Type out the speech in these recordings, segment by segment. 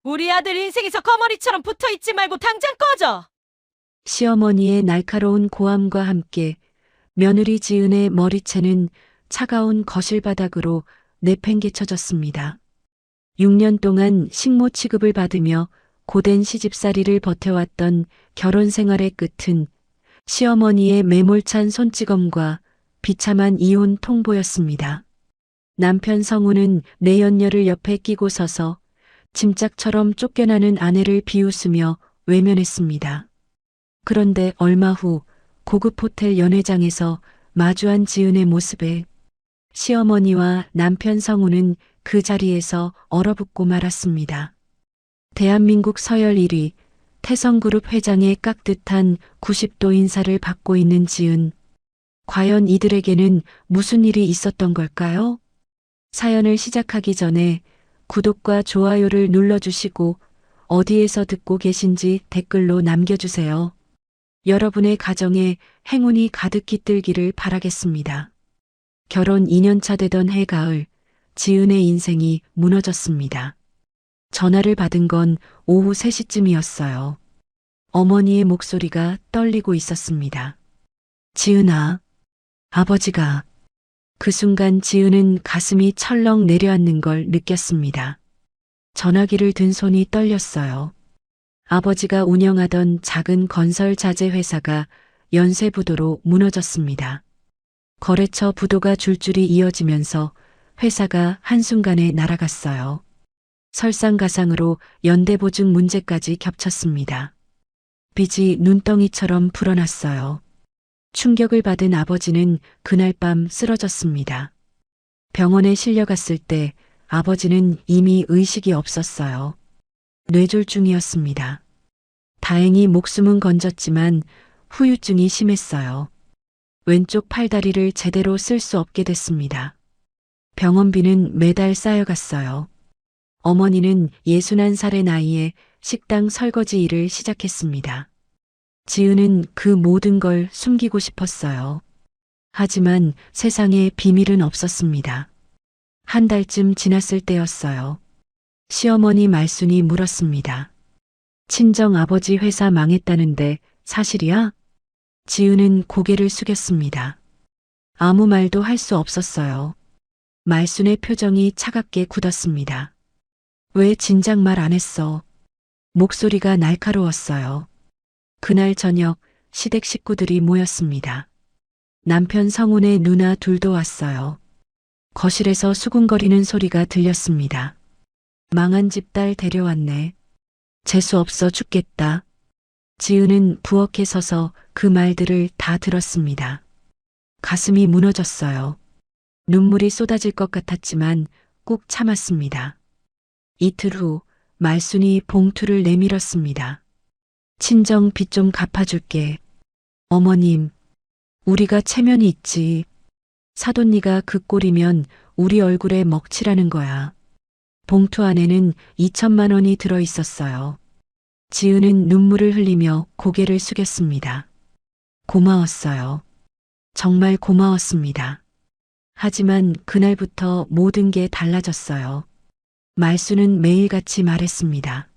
우리 아들 인생에서 거머리처럼 붙어있지 말고 당장 꺼져! 시어머니의 날카로운 고함과 함께 며느리 지은의 머리채는 차가운 거실 바닥으로 내팽개쳐졌습니다. 6년 동안 식모 취급을 받으며 고된 시집살이를 버텨왔던 결혼 생활의 끝은 시어머니의 매몰찬 손찌검과 비참한 이혼 통보였습니다. 남편 성우는 내연녀를 옆에 끼고 서서 짐짝처럼 쫓겨나는 아내를 비웃으며 외면했습니다. 그런데 얼마 후 고급 호텔 연회장에서 마주한 지은의 모습에 시어머니와 남편 성우는 그 자리에서 얼어붙고 말았습니다. 대한민국 서열 1위 태성그룹 회장의 깍듯한 90도 인사를 받고 있는 지은. 과연 이들에게는 무슨 일이 있었던 걸까요? 사연을 시작하기 전에 구독과 좋아요를 눌러주시고 어디에서 듣고 계신지 댓글로 남겨주세요. 여러분의 가정에 행운이 가득 깃들기를 바라겠습니다. 결혼 2년차 되던 해가을, 지은의 인생이 무너졌습니다. 전화를 받은 건 오후 3시쯤이었어요. 어머니의 목소리가 떨리고 있었습니다. 지은아, 아버지가. 그 순간 지은은 가슴이 철렁 내려앉는 걸 느꼈습니다. 전화기를 든 손이 떨렸어요. 아버지가 운영하던 작은 건설 자재 회사가 연쇄 부도로 무너졌습니다. 거래처 부도가 줄줄이 이어지면서 회사가 한순간에 날아갔어요. 설상가상으로 연대보증 문제까지 겹쳤습니다. 빚이 눈덩이처럼 불어났어요. 충격을 받은 아버지는 그날 밤 쓰러졌습니다. 병원에 실려갔을 때 아버지는 이미 의식이 없었어요. 뇌졸중이었습니다. 다행히 목숨은 건졌지만 후유증이 심했어요. 왼쪽 팔다리를 제대로 쓸 수 없게 됐습니다. 병원비는 매달 쌓여갔어요. 어머니는 61살의 나이에 식당 설거지 일을 시작했습니다. 지은은 그 모든 걸 숨기고 싶었어요. 하지만 세상에 비밀은 없었습니다. 한 달쯤 지났을 때였어요. 시어머니 말순이 물었습니다. 친정 아버지 회사 망했다는데 사실이야? 지은은 고개를 숙였습니다. 아무 말도 할 수 없었어요. 말순의 표정이 차갑게 굳었습니다. 왜 진작 말 안 했어? 목소리가 날카로웠어요. 그날 저녁 시댁 식구들이 모였습니다. 남편 성훈의 누나 둘도 왔어요. 거실에서 수군거리는 소리가 들렸습니다. 망한 집 딸 데려왔네. 재수 없어 죽겠다. 지은은 부엌에 서서 그 말들을 다 들었습니다. 가슴이 무너졌어요. 눈물이 쏟아질 것 같았지만 꾹 참았습니다. 이틀 후 말순이 봉투를 내밀었습니다. 친정 빚 좀 갚아줄게. 어머님, 우리가 체면이 있지. 사돈니가 그 꼴이면 우리 얼굴에 먹칠하는 거야. 봉투 안에는 2천만 원이 들어 있었어요. 지은은 눈물을 흘리며 고개를 숙였습니다. 고마웠어요. 정말 고마웠습니다. 하지만 그날부터 모든 게 달라졌어요. 말수는 매일같이 말했습니다.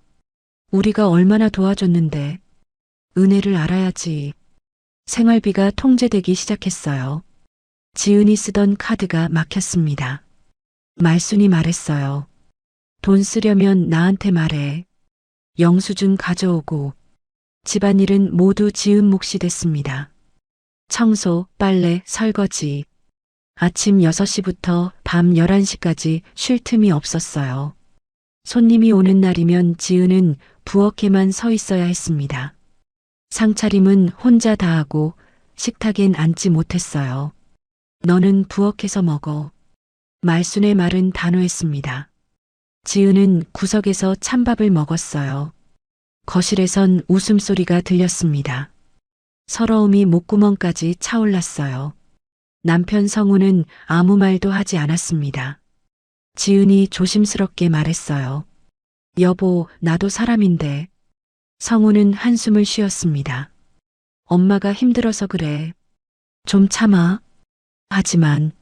우리가 얼마나 도와줬는데 은혜를 알아야지. 생활비가 통제되기 시작했어요. 지은이 쓰던 카드가 막혔습니다. 말순이 말했어요. 돈 쓰려면 나한테 말해. 영수증 가져오고. 집안일은 모두 지은 몫이 됐습니다. 청소, 빨래, 설거지. 아침 6시부터 밤 11시까지 쉴 틈이 없었어요. 손님이 오는 날이면 지은은 부엌에만 서 있어야 했습니다. 상차림은 혼자 다 하고 식탁엔 앉지 못했어요. 너는 부엌에서 먹어. 말순의 말은 단호했습니다. 지은은 구석에서 찬밥을 먹었어요. 거실에선 웃음소리가 들렸습니다. 서러움이 목구멍까지 차올랐어요. 남편 성우는 아무 말도 하지 않았습니다. 지은이 조심스럽게 말했어요. 여보, 나도 사람인데. 성우는 한숨을 쉬었습니다. 엄마가 힘들어서 그래. 좀 참아. 하지만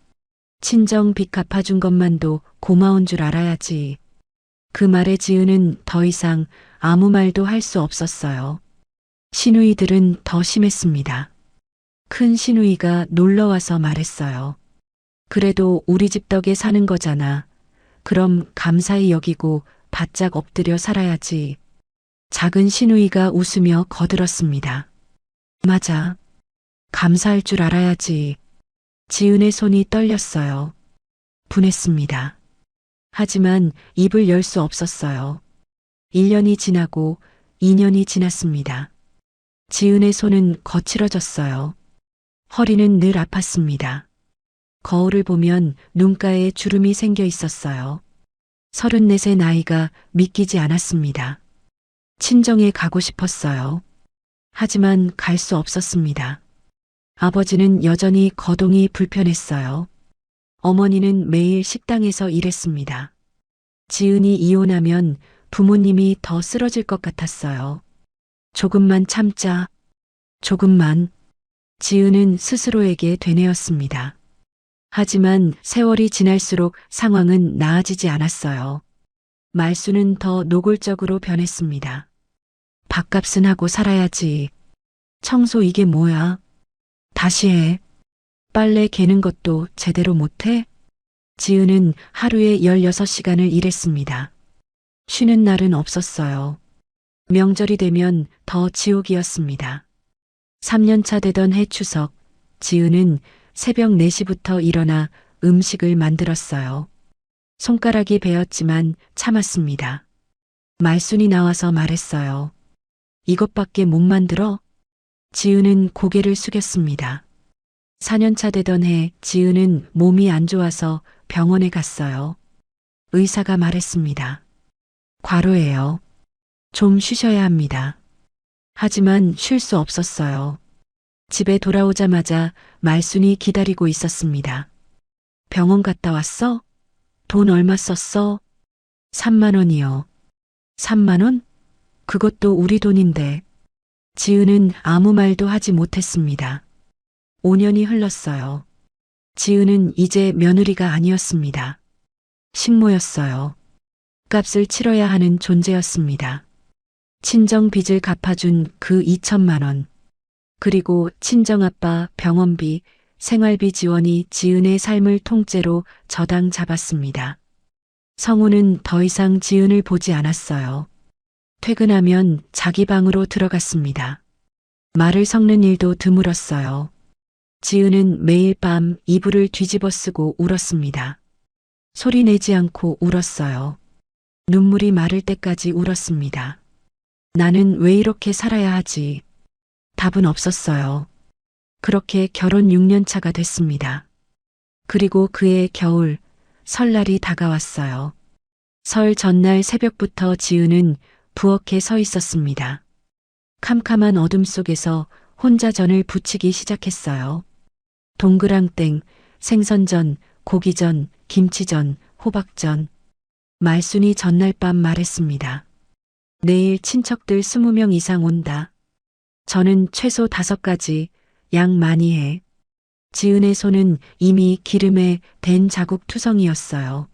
친정 빚 갚아준 것만도 고마운 줄 알아야지. 그 말에 지은은 더 이상 아무 말도 할 수 없었어요. 시누이들은 더 심했습니다. 큰 시누이가 놀러와서 말했어요. 그래도 우리 집 덕에 사는 거잖아. 그럼 감사히 여기고 바짝 엎드려 살아야지. 작은 시누이가 웃으며 거들었습니다. 맞아. 감사할 줄 알아야지. 지은의 손이 떨렸어요. 분했습니다. 하지만 입을 열 수 없었어요. 1년이 지나고 2년이 지났습니다. 지은의 손은 거칠어졌어요. 허리는 늘 아팠습니다. 거울을 보면 눈가에 주름이 생겨 있었어요. 34의 나이가 믿기지 않았습니다. 친정에 가고 싶었어요. 하지만 갈 수 없었습니다. 아버지는 여전히 거동이 불편했어요. 어머니는 매일 식당에서 일했습니다. 지은이 이혼하면 부모님이 더 쓰러질 것 같았어요. 조금만 참자. 조금만. 지은은 스스로에게 되뇌었습니다. 하지만 세월이 지날수록 상황은 나아지지 않았어요. 말수는 더 노골적으로 변했습니다. 밥값은 하고 살아야지. 청소 이게 뭐야? 다시 해. 빨래 개는 것도 제대로 못해? 지은은 하루에 16시간을 일했습니다. 쉬는 날은 없었어요. 명절이 되면 더 지옥이었습니다. 3년차 되던 해 추석, 지은은 새벽 4시부터 일어나 음식을 만들었어요. 손가락이 베었지만 참았습니다. 말순이 나와서 말했어요. 이것밖에 못 만들어? 지은은 고개를 숙였습니다. 4년차 되던 해 지은은 몸이 안 좋아서 병원에 갔어요. 의사가 말했습니다. 과로예요. 좀 쉬셔야 합니다. 하지만 쉴 수 없었어요. 집에 돌아오자마자 말순이 기다리고 있었습니다. 병원 갔다 왔어? 돈 얼마 썼어? 3만 원이요. 3만 원? 그것도 우리 돈인데. 지은은 아무 말도 하지 못했습니다. 5년이 흘렀어요. 지은은 이제 며느리가 아니었습니다. 식모였어요. 값을 치러야 하는 존재였습니다. 친정 빚을 갚아준 그 2천만 원. 그리고 친정아빠 병원비, 생활비 지원이 지은의 삶을 통째로 저당 잡았습니다. 성우는 더 이상 지은을 보지 않았어요. 퇴근하면 자기 방으로 들어갔습니다. 말을 섞는 일도 드물었어요. 지은은 매일 밤 이불을 뒤집어 쓰고 울었습니다. 소리 내지 않고 울었어요. 눈물이 마를 때까지 울었습니다. 나는 왜 이렇게 살아야 하지? 답은 없었어요. 그렇게 결혼 6년 차가 됐습니다. 그리고 그해 겨울, 설날이 다가왔어요. 설 전날 새벽부터 지은은 부엌에 서 있었습니다. 캄캄한 어둠 속에서 혼자 전을 부치기 시작했어요. 동그랑땡, 생선전, 고기전, 김치전, 호박전. 말순이 전날 밤 말했습니다. 내일 친척들 20명 이상 온다. 저는 최소 5가지, 양 많이 해. 지은의 손은 이미 기름에 댄 자국 투성이었어요.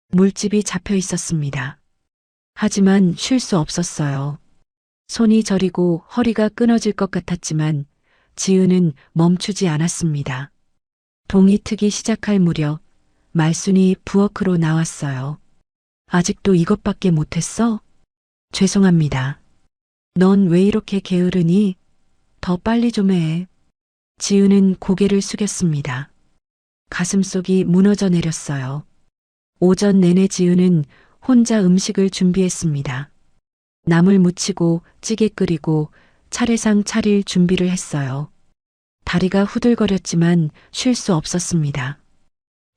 물집이 잡혀 있었습니다. 하지만 쉴 수 없었어요. 손이 저리고 허리가 끊어질 것 같았지만 지은은 멈추지 않았습니다. 동이 트기 시작할 무렵 말순이 부엌으로 나왔어요. 아직도 이것밖에 못했어? 죄송합니다. 넌 왜 이렇게 게으르니? 더 빨리 좀 해. 지은은 고개를 숙였습니다. 가슴속이 무너져 내렸어요. 오전 내내 지은은 혼자 음식을 준비했습니다. 나물 무치고 찌개 끓이고 차례상 차릴 준비를 했어요. 다리가 후들거렸지만 쉴 수 없었습니다.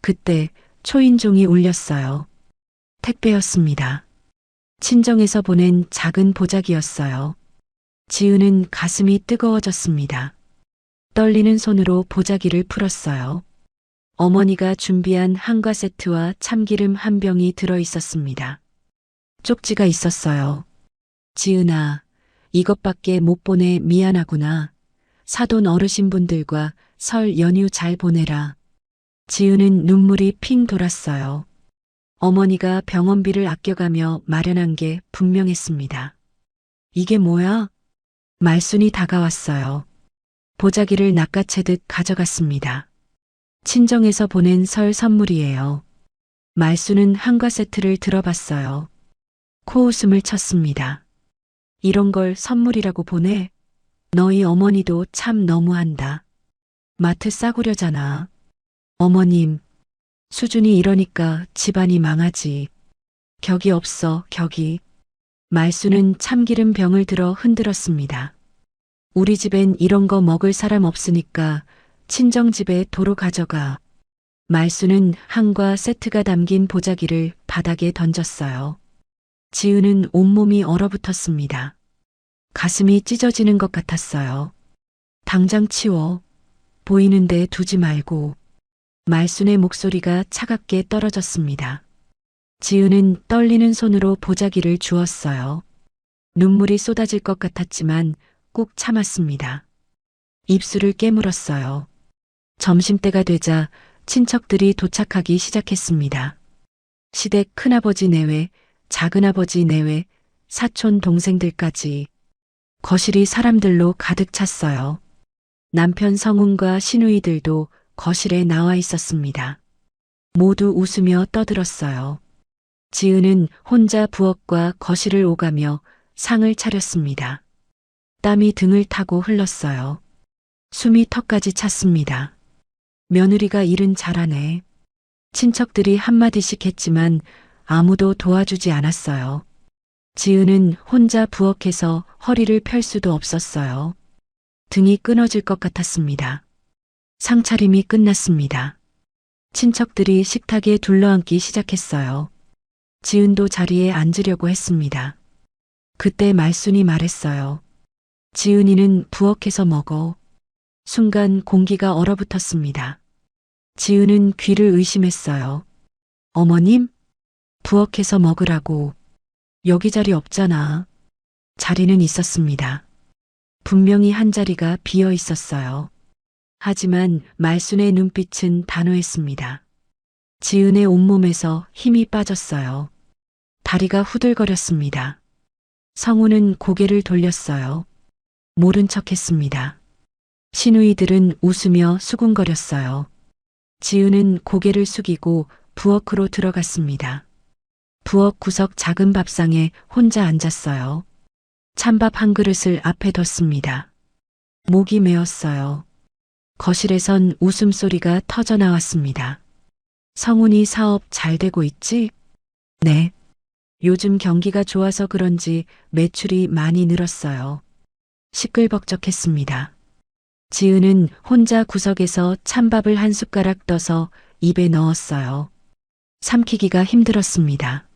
그때 초인종이 울렸어요. 택배였습니다. 친정에서 보낸 작은 보자기였어요. 지은은 가슴이 뜨거워졌습니다. 떨리는 손으로 보자기를 풀었어요. 어머니가 준비한 한과 세트와 참기름 한 병이 들어 있었습니다. 쪽지가 있었어요. 지은아, 이것밖에 못 보내 미안하구나. 사돈 어르신분들과 설 연휴 잘 보내라. 지은은 눈물이 핑 돌았어요. 어머니가 병원비를 아껴가며 마련한 게 분명했습니다. 이게 뭐야? 말순이 다가왔어요. 보자기를 낚아채듯 가져갔습니다. 친정에서 보낸 설 선물이에요. 말순은 한과 세트를 들어봤어요. 코웃음을 쳤습니다. 이런 걸 선물이라고 보내? 너희 어머니도 참 너무한다. 마트 싸구려잖아. 어머님, 수준이 이러니까 집안이 망하지. 격이 없어, 격이. 말순은 참기름 병을 들어 흔들었습니다. 우리 집엔 이런 거 먹을 사람 없으니까 친정집에 도로 가져가. 말순은 한과 세트가 담긴 보자기를 바닥에 던졌어요. 지은은 온몸이 얼어붙었습니다. 가슴이 찢어지는 것 같았어요. 당장 치워. 보이는데 두지 말고. 말순의 목소리가 차갑게 떨어졌습니다. 지은은 떨리는 손으로 보자기를 주었어요. 눈물이 쏟아질 것 같았지만 꾹 참았습니다. 입술을 깨물었어요. 점심때가 되자 친척들이 도착하기 시작했습니다. 시댁 큰아버지 내외, 작은아버지 내외, 사촌 동생들까지. 거실이 사람들로 가득 찼어요. 남편 성훈과 시누이들도 거실에 나와 있었습니다. 모두 웃으며 떠들었어요. 지은은 혼자 부엌과 거실을 오가며 상을 차렸습니다. 땀이 등을 타고 흘렀어요. 숨이 턱까지 찼습니다. 며느리가 일은 잘하네. 친척들이 한마디씩 했지만 아무도 도와주지 않았어요. 지은은 혼자 부엌에서 허리를 펼 수도 없었어요. 등이 끊어질 것 같았습니다. 상차림이 끝났습니다. 친척들이 식탁에 둘러앉기 시작했어요. 지은도 자리에 앉으려고 했습니다. 그때 말순이 말했어요. 지은이는 부엌에서 먹어. 순간 공기가 얼어붙었습니다. 지은은 귀를 의심했어요. 어머님? 부엌에서 먹으라고. 여기 자리 없잖아. 자리는 있었습니다. 분명히 한 자리가 비어 있었어요. 하지만 말순의 눈빛은 단호했습니다. 지은의 온몸에서 힘이 빠졌어요. 다리가 후들거렸습니다. 성우는 고개를 돌렸어요. 모른 척했습니다. 시누이들은 웃으며 수군거렸어요. 지은은 고개를 숙이고 부엌으로 들어갔습니다. 부엌 구석 작은 밥상에 혼자 앉았어요. 찬밥 한 그릇을 앞에 뒀습니다. 목이 메었어요. 거실에선 웃음소리가 터져나왔습니다. 성훈이 사업 잘 되고 있지? 네. 요즘 경기가 좋아서 그런지 매출이 많이 늘었어요. 시끌벅적했습니다. 지은은 혼자 구석에서 찬밥을 한 숟가락 떠서 입에 넣었어요. 삼키기가 힘들었습니다.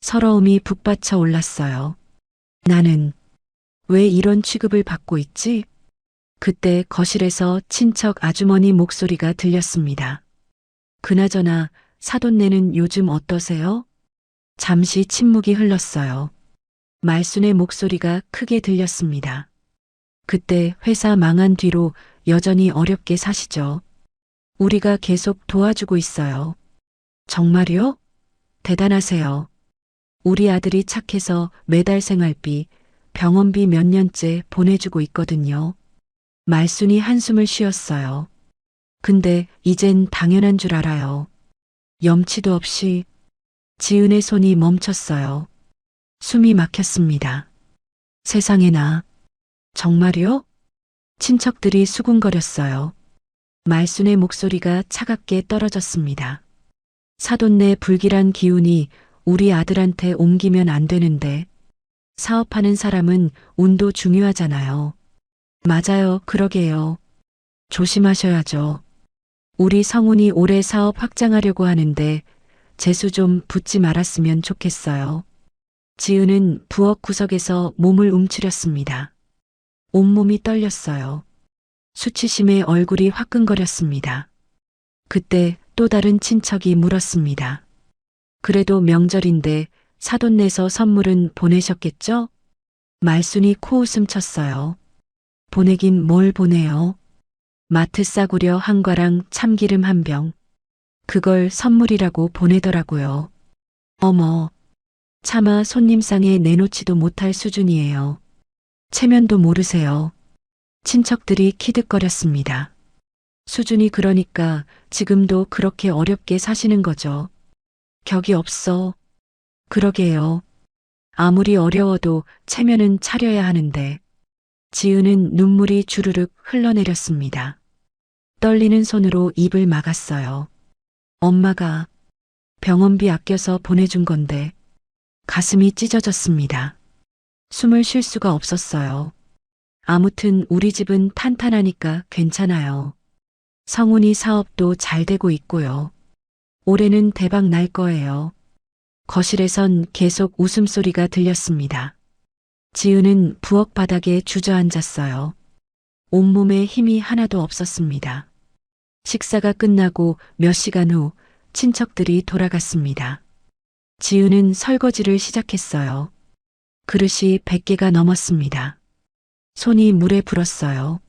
서러움이 북받쳐 올랐어요. 나는 왜 이런 취급을 받고 있지? 그때 거실에서 친척 아주머니 목소리가 들렸습니다. 그나저나 사돈네는 요즘 어떠세요? 잠시 침묵이 흘렀어요. 말순의 목소리가 크게 들렸습니다. 그때 회사 망한 뒤로 여전히 어렵게 사시죠. 우리가 계속 도와주고 있어요. 정말요? 대단하세요. 우리 아들이 착해서 매달 생활비, 병원비 몇 년째 보내주고 있거든요. 말순이 한숨을 쉬었어요. 근데 이젠 당연한 줄 알아요. 염치도 없이. 지은의 손이 멈췄어요. 숨이 막혔습니다. 세상에나. 정말요? 친척들이 수군거렸어요. 말순의 목소리가 차갑게 떨어졌습니다. 사돈네 불길한 기운이 우리 아들한테 옮기면 안 되는데. 사업하는 사람은 운도 중요하잖아요. 맞아요, 그러게요. 조심하셔야죠. 우리 성훈이 올해 사업 확장하려고 하는데 재수 좀 붙지 말았으면 좋겠어요. 지은은 부엌 구석에서 몸을 움츠렸습니다. 온몸이 떨렸어요. 수치심에 얼굴이 화끈거렸습니다. 그때 또 다른 친척이 물었습니다. 그래도 명절인데 사돈네서 선물은 보내셨겠죠? 말순이 코웃음 쳤어요. 보내긴 뭘 보내요? 마트 싸구려 한 과랑 참기름 한 병. 그걸 선물이라고 보내더라고요. 어머, 차마 손님상에 내놓지도 못할 수준이에요. 체면도 모르세요. 친척들이 키득거렸습니다. 수준이 그러니까 지금도 그렇게 어렵게 사시는 거죠. 격이 없어. 그러게요. 아무리 어려워도 체면은 차려야 하는데. 지은은 눈물이 주르륵 흘러내렸습니다. 떨리는 손으로 입을 막았어요. 엄마가 병원비 아껴서 보내준 건데 가슴이 찢어졌습니다. 숨을 쉴 수가 없었어요. 아무튼 우리 집은 탄탄하니까 괜찮아요. 성훈이 사업도 잘 되고 있고요. 올해는 대박 날 거예요. 거실에선 계속 웃음소리가 들렸습니다. 지은은 부엌 바닥에 주저앉았어요. 온몸에 힘이 하나도 없었습니다. 식사가 끝나고 몇 시간 후 친척들이 돌아갔습니다. 지은은 설거지를 시작했어요. 그릇이 100개가 넘었습니다. 손이 물에 불었어요.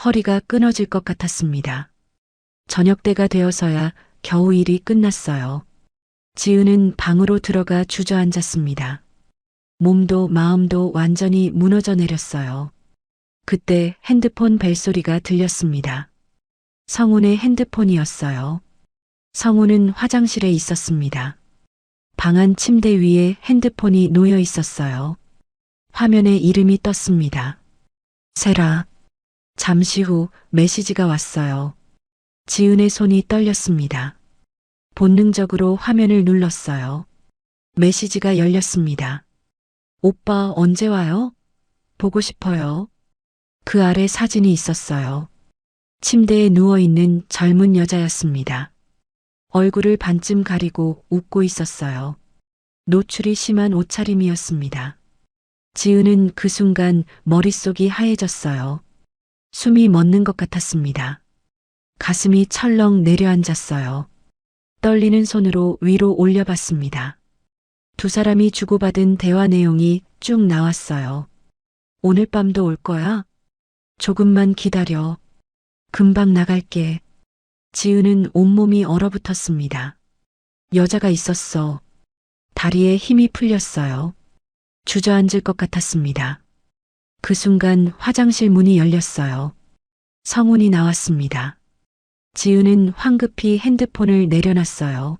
허리가 끊어질 것 같았습니다. 저녁 때가 되어서야 겨우 일이 끝났어요. 지은은 방으로 들어가 주저앉았습니다. 몸도 마음도 완전히 무너져 내렸어요. 그때 핸드폰 벨소리가 들렸습니다. 성훈의 핸드폰이었어요. 성훈은 화장실에 있었습니다. 방 안 침대 위에 핸드폰이 놓여 있었어요. 화면에 이름이 떴습니다. 세라. 잠시 후 메시지가 왔어요. 지은의 손이 떨렸습니다. 본능적으로 화면을 눌렀어요. 메시지가 열렸습니다. 오빠 언제 와요? 보고 싶어요. 그 아래 사진이 있었어요. 침대에 누워있는 젊은 여자였습니다. 얼굴을 반쯤 가리고 웃고 있었어요. 노출이 심한 옷차림이었습니다. 지은은 그 순간 머릿속이 하얘졌어요. 숨이 멎는 것 같았습니다. 가슴이 철렁 내려앉았어요. 떨리는 손으로 위로 올려봤습니다. 두 사람이 주고받은 대화 내용이 쭉 나왔어요. 오늘 밤도 올 거야? 조금만 기다려. 금방 나갈게. 지은은 온몸이 얼어붙었습니다. 여자가 있었어. 다리에 힘이 풀렸어요. 주저앉을 것 같았습니다. 그 순간 화장실 문이 열렸어요. 성훈이 나왔습니다. 지은은 황급히 핸드폰을 내려놨어요.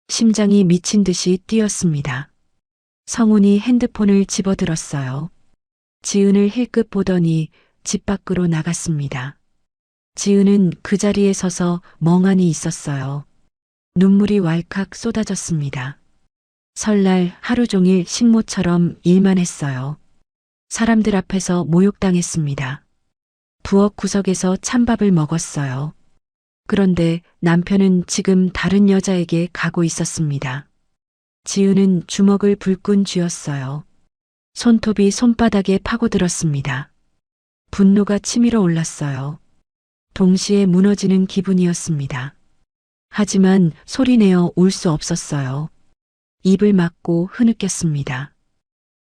심장이 미친 듯이 뛰었습니다. 성훈이 핸드폰을 집어들었어요. 지은을 힐끗 보더니 집 밖으로 나갔습니다. 지은은 그 자리에 서서 멍하니 있었어요. 눈물이 왈칵 쏟아졌습니다. 설날 하루 종일 식모처럼 일만 했어요. 사람들 앞에서 모욕당했습니다. 부엌 구석에서 찬밥을 먹었어요. 그런데 남편은 지금 다른 여자에게 가고 있었습니다. 지은은 주먹을 불끈 쥐었어요. 손톱이 손바닥에 파고들었습니다. 분노가 치밀어 올랐어요. 동시에 무너지는 기분이었습니다. 하지만 소리내어 울 수 없었어요. 입을 막고 흐느꼈습니다.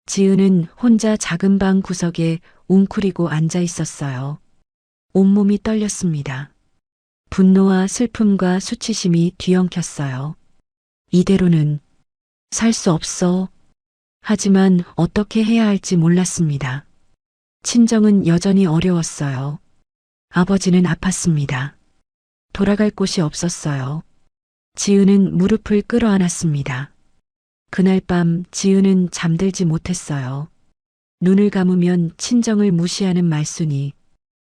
지은은 혼자 작은 방 구석에 웅크리고 앉아 있었어요. 온몸이 떨렸습니다. 분노와 슬픔과 수치심이 뒤엉켰어요. 이대로는 살 수 없어. 하지만 어떻게 해야 할지 몰랐습니다. 친정은 여전히 어려웠어요. 아버지는 아팠습니다. 돌아갈 곳이 없었어요. 지은은 무릎을 끌어안았습니다. 그날 밤 지은은 잠들지 못했어요. 눈을 감으면 친정을 무시하는 말순이,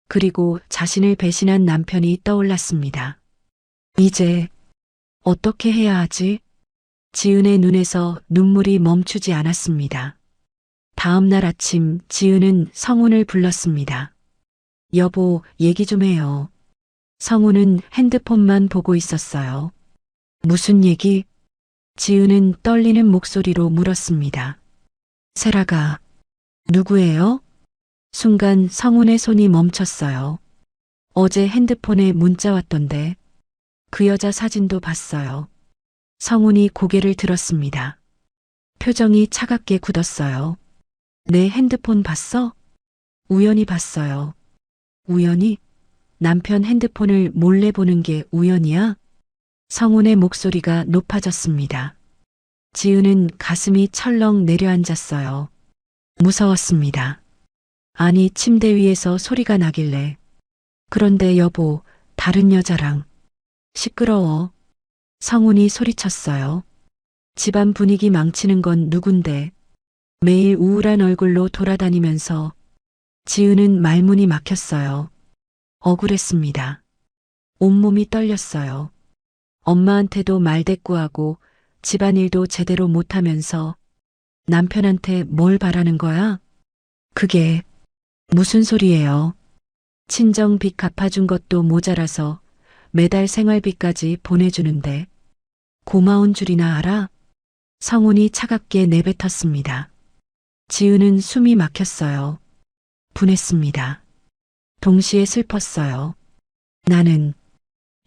그리고 자신을 배신한 남편이 떠올랐습니다. 이제 어떻게 해야 하지? 지은의 눈에서 눈물이 멈추지 않았습니다. 다음 날 아침 지은은 성훈을 불렀습니다. 여보, 얘기 좀 해요. 성훈은 핸드폰만 보고 있었어요. 무슨 얘기? 지은은 떨리는 목소리로 물었습니다. 세라가 누구예요? 순간 성훈의 손이 멈췄어요. 어제 핸드폰에 문자 왔던데 그 여자 사진도 봤어요. 성훈이 고개를 들었습니다. 표정이 차갑게 굳었어요. 내 핸드폰 봤어? 우연히 봤어요. 우연히? 남편 핸드폰을 몰래 보는 게 우연이야? 성훈의 목소리가 높아졌습니다. 지은은 가슴이 철렁 내려앉았어요. 무서웠습니다. 아니, 침대 위에서 소리가 나길래. 그런데 여보, 다른 여자랑. 시끄러워. 성훈이 소리쳤어요. 집안 분위기 망치는 건 누군데. 매일 우울한 얼굴로 돌아다니면서 지은은 말문이 막혔어요. 억울했습니다. 온몸이 떨렸어요. 엄마한테도 말대꾸하고 집안일도 제대로 못하면서 남편한테 뭘 바라는 거야? 그게 무슨 소리예요? 친정 빚 갚아준 것도 모자라서 매달 생활비까지 보내주는데 고마운 줄이나 알아? 성훈이 차갑게 내뱉었습니다. 지은은 숨이 막혔어요. 분했습니다. 동시에 슬펐어요. 나는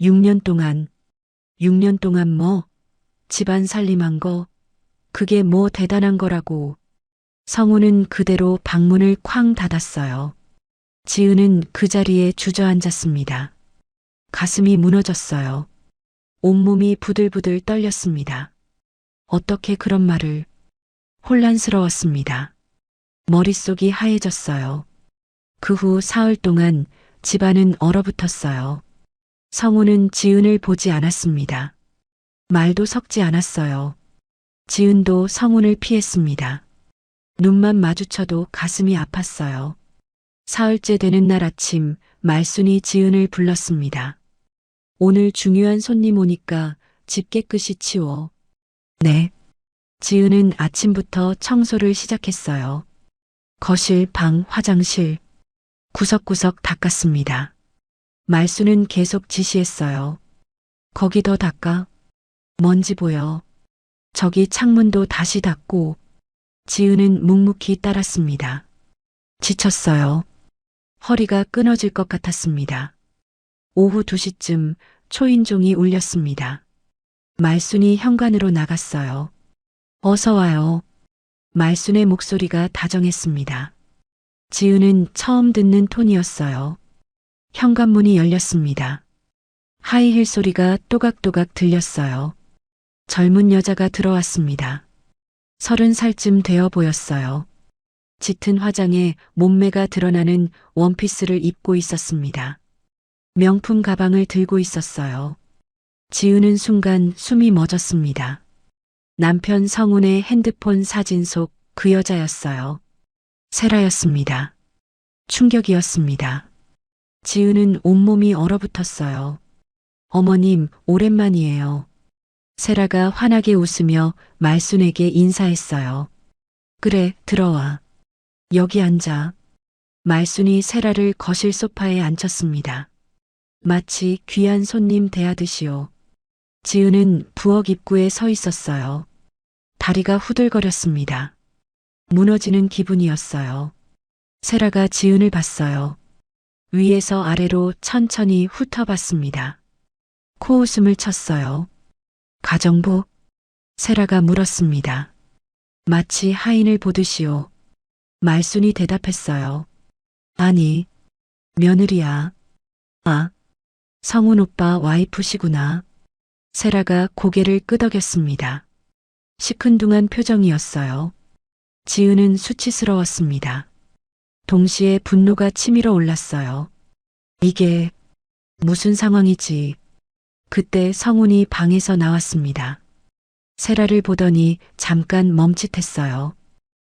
6년 동안 뭐 집안 살림한 거 그게 뭐 대단한 거라고. 성우는 그대로 방문을 쾅 닫았어요. 지은은 그 자리에 주저앉았습니다. 가슴이 무너졌어요. 온몸이 부들부들 떨렸습니다. 어떻게 그런 말을. 혼란스러웠습니다. 머릿속이 하얘졌어요. 그 후 사흘 동안 집안은 얼어붙었어요. 성우는 지은을 보지 않았습니다. 말도 섞지 않았어요. 지은도 성훈을 피했습니다. 눈만 마주쳐도 가슴이 아팠어요. 사흘째 되는 날 아침, 말순이 지은을 불렀습니다. 오늘 중요한 손님 오니까 집 깨끗이 치워. 네. 지은은 아침부터 청소를 시작했어요. 거실, 방, 화장실, 구석구석 닦았습니다. 말순은 계속 지시했어요. 거기 더 닦아. 먼지 보여. 저기 창문도 다시 닦고. 지은은 묵묵히 따랐습니다. 지쳤어요. 허리가 끊어질 것 같았습니다. 오후 2시쯤 초인종이 울렸습니다. 말순이 현관으로 나갔어요. 어서 와요. 말순의 목소리가 다정했습니다. 지은은 처음 듣는 톤이었어요. 현관문이 열렸습니다. 하이힐 소리가 또각또각 들렸어요. 젊은 여자가 들어왔습니다. 30살쯤 되어 보였어요. 짙은 화장에 몸매가 드러나는 원피스를 입고 있었습니다. 명품 가방을 들고 있었어요. 지은은 순간 숨이 멎었습니다. 남편 성훈의 핸드폰 사진 속 그 여자였어요. 세라였습니다. 충격이었습니다. 지은은 온몸이 얼어붙었어요. 어머님, 오랜만이에요. 세라가 환하게 웃으며 말순에게 인사했어요. 그래, 들어와. 여기 앉아. 말순이 세라를 거실 소파에 앉혔습니다. 마치 귀한 손님 대하듯이요. 지은은 부엌 입구에 서 있었어요. 다리가 후들거렸습니다. 무너지는 기분이었어요. 세라가 지은을 봤어요. 위에서 아래로 천천히 훑어봤습니다. 코웃음을 쳤어요. 가정부? 세라가 물었습니다. 마치 하인을 보듯이요. 말순이 대답했어요. 아니, 며느리야. 아, 성훈 오빠 와이프시구나. 세라가 고개를 끄덕였습니다. 시큰둥한 표정이었어요. 지은은 수치스러웠습니다. 동시에 분노가 치밀어 올랐어요. 이게 무슨 상황이지? 그때 성훈이 방에서 나왔습니다. 세라를 보더니 잠깐 멈칫했어요.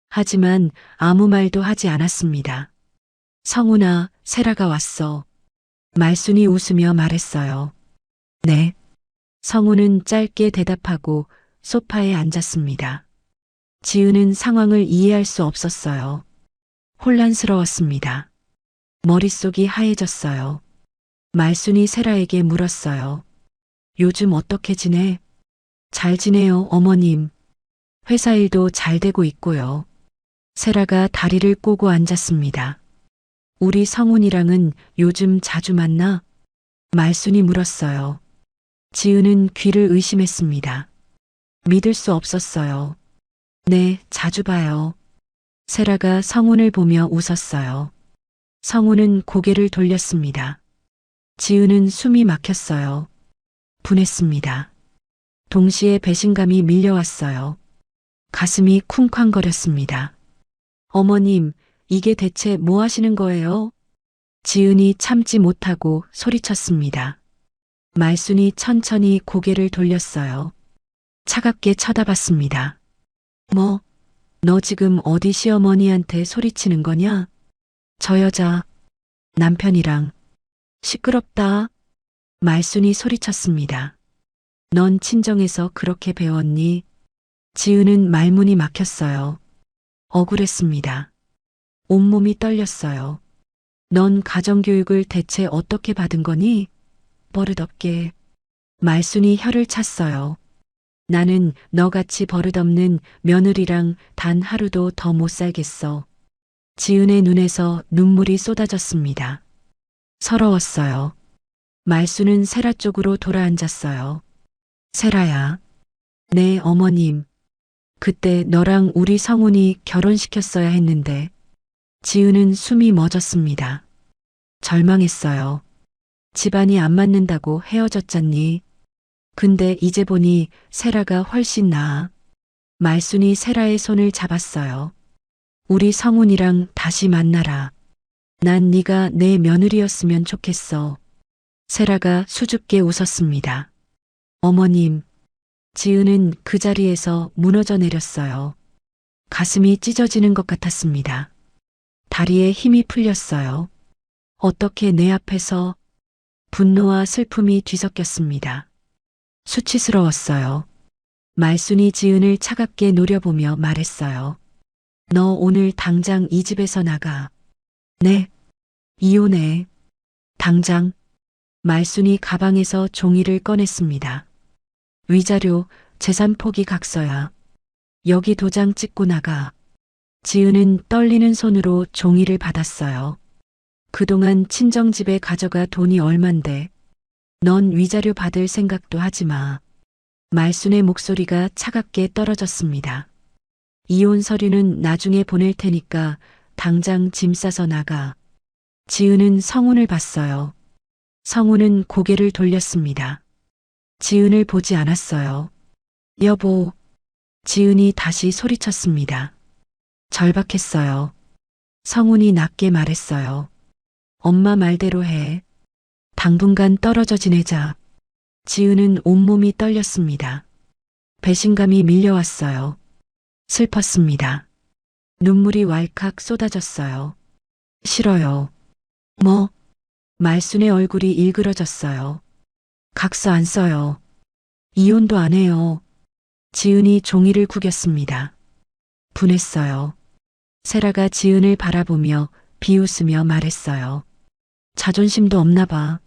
하지만 아무 말도 하지 않았습니다. 성훈아, 세라가 왔어. 말순이 웃으며 말했어요. 네. 성훈은 짧게 대답하고 소파에 앉았습니다. 지은은 상황을 이해할 수 없었어요. 혼란스러웠습니다. 머릿속이 하얘졌어요. 말순이 세라에게 물었어요. 요즘 어떻게 지내? 잘 지내요, 어머님. 회사 일도 잘 되고 있고요. 세라가 다리를 꼬고 앉았습니다. 우리 성훈이랑은 요즘 자주 만나? 말순이 물었어요. 지은은 귀를 의심했습니다. 믿을 수 없었어요. 네, 자주 봐요. 세라가 성훈을 보며 웃었어요. 성훈은 고개를 돌렸습니다. 지은은 숨이 막혔어요. 분했습니다. 동시에 배신감이 밀려왔어요. 가슴이 쿵쾅거렸습니다. 어머님, 이게 대체 뭐 하시는 거예요? 지은이 참지 못하고 소리쳤습니다. 말순이 천천히 고개를 돌렸어요. 차갑게 쳐다봤습니다. 뭐, 너 지금 어디 시어머니한테 소리치는 거냐? 저 여자, 남편이랑. 시끄럽다. 말순이 소리쳤습니다. 넌 친정에서 그렇게 배웠니? 지은은 말문이 막혔어요. 억울했습니다. 온몸이 떨렸어요. 넌 가정교육을 대체 어떻게 받은 거니? 버릇없게. 말순이 혀를 찼어요. 나는 너같이 버릇없는 며느리랑 단 하루도 더 못 살겠어. 지은의 눈에서 눈물이 쏟아졌습니다. 서러웠어요. 말순은 세라 쪽으로 돌아앉았어요. 세라야. 네, 어머님. 그때 너랑 우리 성훈이 결혼시켰어야 했는데. 지은은 숨이 멎었습니다. 절망했어요. 집안이 안 맞는다고 헤어졌잖니. 근데 이제 보니 세라가 훨씬 나아. 말순이 세라의 손을 잡았어요. 우리 성훈이랑 다시 만나라. 난 네가 내 며느리였으면 좋겠어. 세라가 수줍게 웃었습니다. 어머님, 지은은 그 자리에서 무너져 내렸어요. 가슴이 찢어지는 것 같았습니다. 다리에 힘이 풀렸어요. 어떻게 내 앞에서 분노와 슬픔이 뒤섞였습니다. 수치스러웠어요. 말순이 지은을 차갑게 노려보며 말했어요. 너 오늘 당장 이 집에서 나가. 네. 이혼해. 당장. 말순이 가방에서 종이를 꺼냈습니다. 위자료, 재산 포기 각서야. 여기 도장 찍고 나가. 지은은 떨리는 손으로 종이를 받았어요. 그동안 친정집에 가져가 돈이 얼만데. 넌 위자료 받을 생각도 하지 마. 말순의 목소리가 차갑게 떨어졌습니다. 이혼 서류는 나중에 보낼 테니까 당장 짐 싸서 나가. 지은은 성훈을 봤어요. 성훈은 고개를 돌렸습니다. 지은을 보지 않았어요. 여보. 지은이 다시 소리쳤습니다. 절박했어요. 성훈이 낮게 말했어요. 엄마 말대로 해. 당분간 떨어져 지내자. 지은은 온몸이 떨렸습니다. 배신감이 밀려왔어요. 슬펐습니다. 눈물이 왈칵 쏟아졌어요. 싫어요. 뭐? 말순의 얼굴이 일그러졌어요. 각서 안 써요. 이혼도 안 해요. 지은이 종이를 구겼습니다. 분했어요. 세라가 지은을 바라보며 비웃으며 말했어요. 자존심도 없나 봐.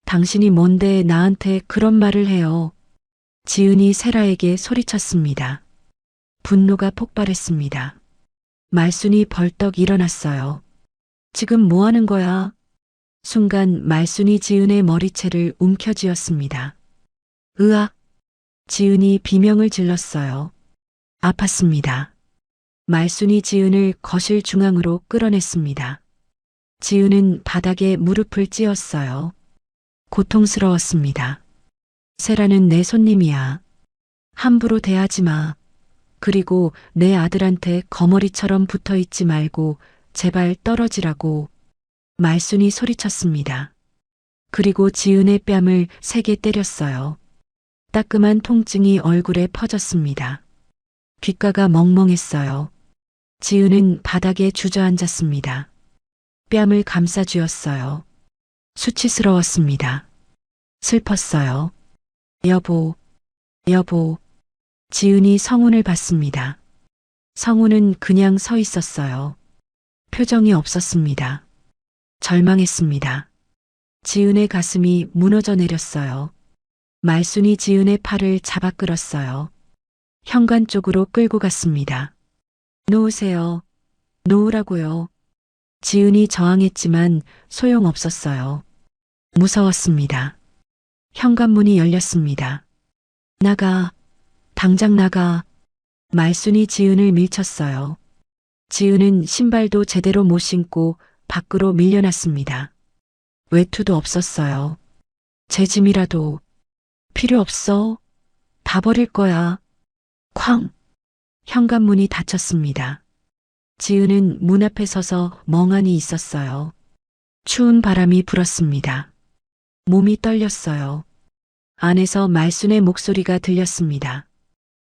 당신이 뭔데 나한테 그런 말을 해요. 지은이 세라에게 소리쳤습니다. 분노가 폭발했습니다. 말순이 벌떡 일어났어요. 지금 뭐 하는 거야? 순간 말순이 지은의 머리채를 움켜쥐었습니다. 으악! 지은이 비명을 질렀어요. 아팠습니다. 말순이 지은을 거실 중앙으로 끌어냈습니다. 지은은 바닥에 무릎을 찧었어요. 고통스러웠습니다. 세라는 내 손님이야. 함부로 대하지 마. 그리고 내 아들한테 거머리처럼 붙어 있지 말고 제발 떨어지라고. 말순이 소리쳤습니다. 그리고 지은의 뺨을 세게 때렸어요. 따끔한 통증이 얼굴에 퍼졌습니다. 귓가가 멍멍했어요. 지은은 바닥에 주저앉았습니다. 뺨을 감싸 쥐었어요. 수치스러웠습니다. 슬펐어요. 여보, 여보. 지은이 성훈을 봤습니다. 성훈은 그냥 서 있었어요. 표정이 없었습니다. 절망했습니다. 지은의 가슴이 무너져 내렸어요. 말순이 지은의 팔을 잡아 끌었어요. 현관 쪽으로 끌고 갔습니다. 놓으세요. 놓으라고요. 지은이 저항했지만 소용없었어요. 무서웠습니다. 현관문이 열렸습니다. 나가. 당장 나가. 말순이 지은을 밀쳤어요. 지은은 신발도 제대로 못 신고 밖으로 밀려났습니다. 외투도 없었어요. 제 짐이라도 필요 없어. 다 버릴 거야. 쾅. 현관문이 닫혔습니다. 지은은 문 앞에 서서 멍하니 있었어요. 추운 바람이 불었습니다. 몸이 떨렸어요. 안에서 말순의 목소리가 들렸습니다.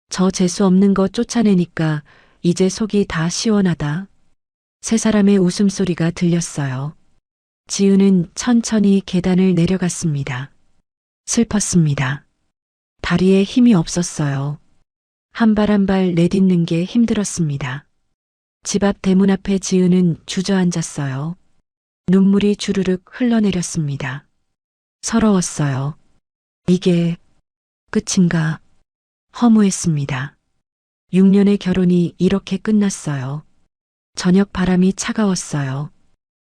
저 재수 없는 거 쫓아내니까 이제 속이 다 시원하다. 세 사람의 웃음소리가 들렸어요. 지은은 천천히 계단을 내려갔습니다. 슬펐습니다. 다리에 힘이 없었어요. 한 발 한 발 내딛는 게 힘들었습니다. 집 앞 대문 앞에 지은은 주저앉았어요. 눈물이 주르륵 흘러내렸습니다. 서러웠어요. 이게 끝인가? 허무했습니다. 6년의 결혼이 이렇게 끝났어요. 저녁 바람이 차가웠어요.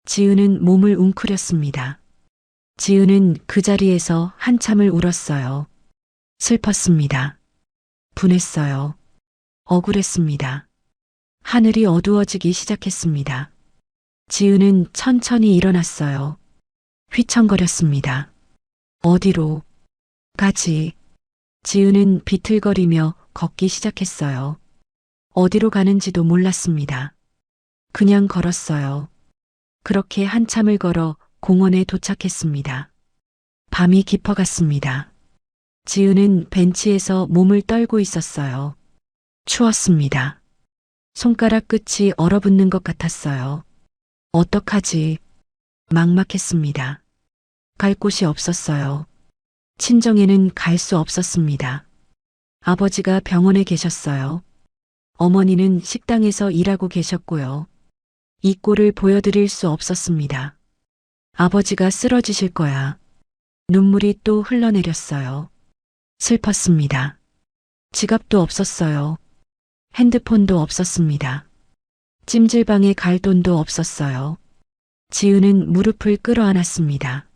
지은은 몸을 웅크렸습니다. 지은은 그 자리에서 한참을 울었어요. 슬펐습니다. 분했어요. 억울했습니다. 하늘이 어두워지기 시작했습니다. 지은은 천천히 일어났어요. 휘청거렸습니다. 어디로 가지? 지은은 비틀거리며 걷기 시작했어요. 어디로 가는지도 몰랐습니다. 그냥 걸었어요. 그렇게 한참을 걸어 공원에 도착했습니다. 밤이 깊어갔습니다. 지은은 벤치에서 몸을 떨고 있었어요. 추웠습니다. 손가락 끝이 얼어붙는 것 같았어요. 어떡하지? 막막했습니다. 갈 곳이 없었어요. 친정에는 갈 수 없었습니다. 아버지가 병원에 계셨어요. 어머니는 식당에서 일하고 계셨고요. 이 꼴을 보여드릴 수 없었습니다. 아버지가 쓰러지실 거야. 눈물이 또 흘러내렸어요. 슬펐습니다. 지갑도 없었어요. 핸드폰도 없었습니다. 찜질방에 갈 돈도 없었어요. 지은은 무릎을 끌어안았습니다.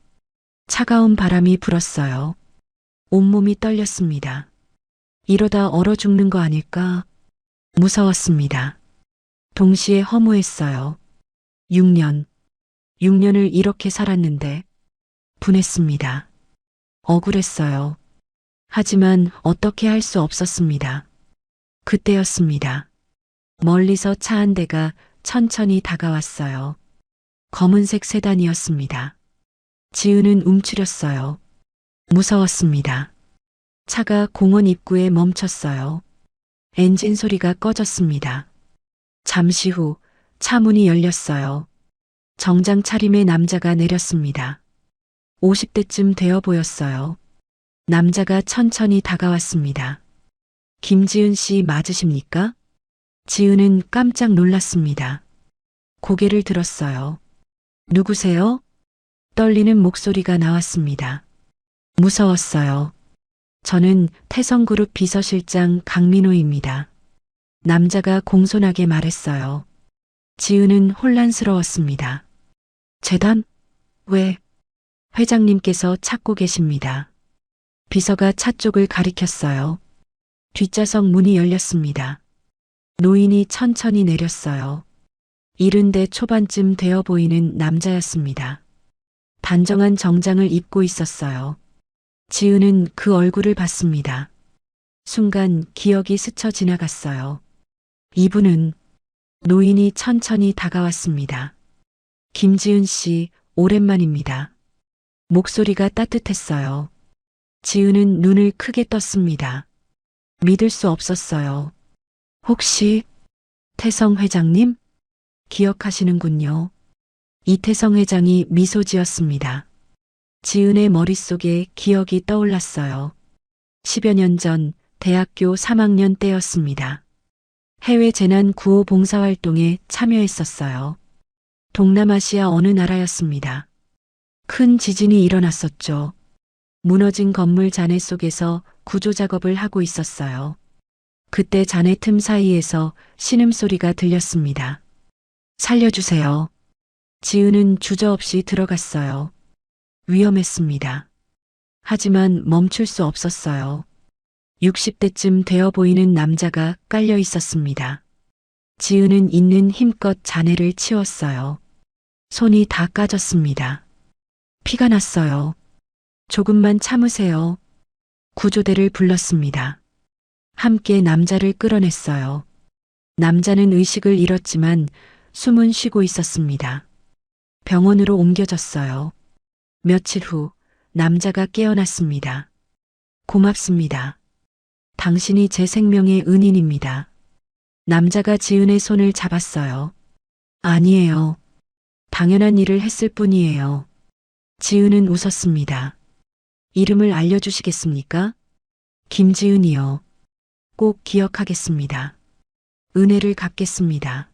차가운 바람이 불었어요. 온몸이 떨렸습니다. 이러다 얼어 죽는 거 아닐까? 무서웠습니다. 동시에 허무했어요. 6년을 이렇게 살았는데 분했습니다. 억울했어요. 하지만 어떻게 할 수 없었습니다. 그때였습니다. 멀리서 차 한 대가 천천히 다가왔어요. 검은색 세단이었습니다. 지은은 움츠렸어요. 무서웠습니다. 차가 공원 입구에 멈췄어요. 엔진 소리가 꺼졌습니다. 잠시 후 차 문이 열렸어요. 정장 차림의 남자가 내렸습니다. 50대쯤 되어 보였어요. 남자가 천천히 다가왔습니다. 김지은 씨 맞으십니까? 지은은 깜짝 놀랐습니다. 고개를 들었어요. 누구세요? 떨리는 목소리가 나왔습니다. 무서웠어요. 저는 태성그룹 비서실장 강민호입니다. 남자가 공손하게 말했어요. 지은은 혼란스러웠습니다. 재단? 왜? 회장님께서 찾고 계십니다. 비서가 차 쪽을 가리켰어요. 뒷좌석 문이 열렸습니다. 노인이 천천히 내렸어요. 70대 초반쯤 되어 보이는 남자였습니다. 단정한 정장을 입고 있었어요. 지은은 그 얼굴을 봤습니다. 순간 기억이 스쳐 지나갔어요. 이분은 노인이 천천히 다가왔습니다. 김지은 씨, 오랜만입니다. 목소리가 따뜻했어요. 지은은 눈을 크게 떴습니다. 믿을 수 없었어요. 혹시 태성 회장님? 기억하시는군요. 이태성 회장이 미소 지었습니다. 지은의 머릿속에 기억이 떠올랐어요. 10여 년 전 대학교 3학년 때였습니다. 해외 재난 구호 봉사활동에 참여했었어요. 동남아시아 어느 나라였습니다. 큰 지진이 일어났었죠. 무너진 건물 잔해 속에서 구조 작업을 하고 있었어요. 그때 잔해 틈 사이에서 신음소리가 들렸습니다. 살려주세요. 지은은 주저없이 들어갔어요. 위험했습니다. 하지만 멈출 수 없었어요. 60대쯤 되어 보이는 남자가 깔려 있었습니다. 지은은 있는 힘껏 잔해를 치웠어요. 손이 다 까졌습니다. 피가 났어요. 조금만 참으세요. 구조대를 불렀습니다. 함께 남자를 끌어냈어요. 남자는 의식을 잃었지만 숨은 쉬고 있었습니다. 병원으로 옮겨졌어요. 며칠 후 남자가 깨어났습니다. 고맙습니다. 당신이 제 생명의 은인입니다. 남자가 지은의 손을 잡았어요. 아니에요. 당연한 일을 했을 뿐이에요. 지은은 웃었습니다. 이름을 알려주시겠습니까? 김지은이요. 꼭 기억하겠습니다. 은혜를 갚겠습니다.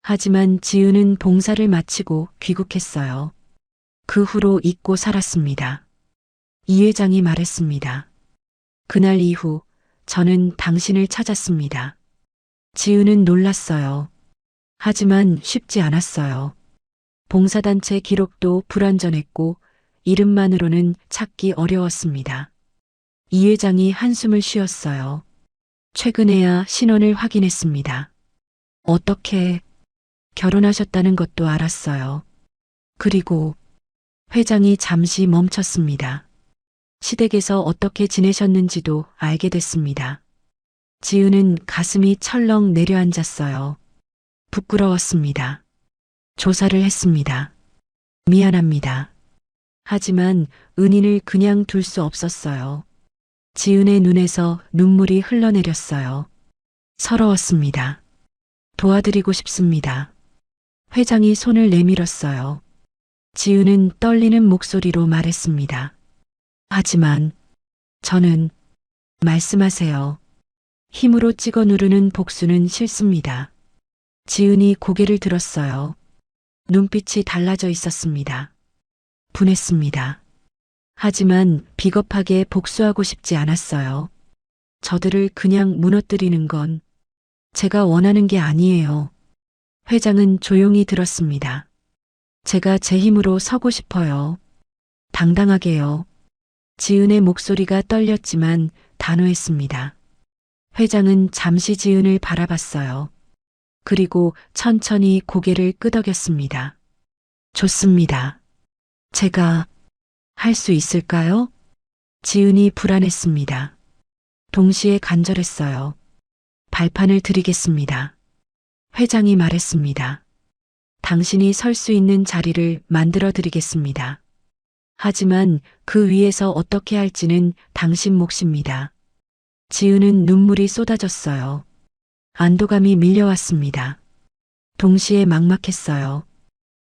하지만 지은은 봉사를 마치고 귀국했어요. 그 후로 잊고 살았습니다. 이 회장이 말했습니다. 그날 이후 저는 당신을 찾았습니다. 지은은 놀랐어요. 하지만 쉽지 않았어요. 봉사단체 기록도 불완전했고 이름만으로는 찾기 어려웠습니다. 이 회장이 한숨을 쉬었어요. 최근에야 신원을 확인했습니다. 어떻게 결혼하셨다는 것도 알았어요. 그리고 회장이 잠시 멈췄습니다. 시댁에서 어떻게 지내셨는지도 알게 됐습니다. 지은은 가슴이 철렁 내려앉았어요. 부끄러웠습니다. 조사를 했습니다. 미안합니다. 하지만 은인을 그냥 둘 수 없었어요. 지은의 눈에서 눈물이 흘러내렸어요. 서러웠습니다. 도와드리고 싶습니다. 회장이 손을 내밀었어요. 지은은 떨리는 목소리로 말했습니다. 하지만 저는 말씀하세요. 힘으로 찍어 누르는 복수는 싫습니다. 지은이 고개를 들었어요. 눈빛이 달라져 있었습니다. 분했습니다. 하지만 비겁하게 복수하고 싶지 않았어요. 저들을 그냥 무너뜨리는 건 제가 원하는 게 아니에요. 회장은 조용히 들었습니다. 제가 제 힘으로 서고 싶어요. 당당하게요. 지은의 목소리가 떨렸지만 단호했습니다. 회장은 잠시 지은을 바라봤어요. 그리고 천천히 고개를 끄덕였습니다. 좋습니다. 제가 할 수 있을까요? 지은이 불안했습니다. 동시에 간절했어요. 발판을 드리겠습니다. 회장이 말했습니다. 당신이 설 수 있는 자리를 만들어 드리겠습니다. 하지만 그 위에서 어떻게 할지는 당신 몫입니다. 지은은 눈물이 쏟아졌어요. 안도감이 밀려왔습니다. 동시에 막막했어요.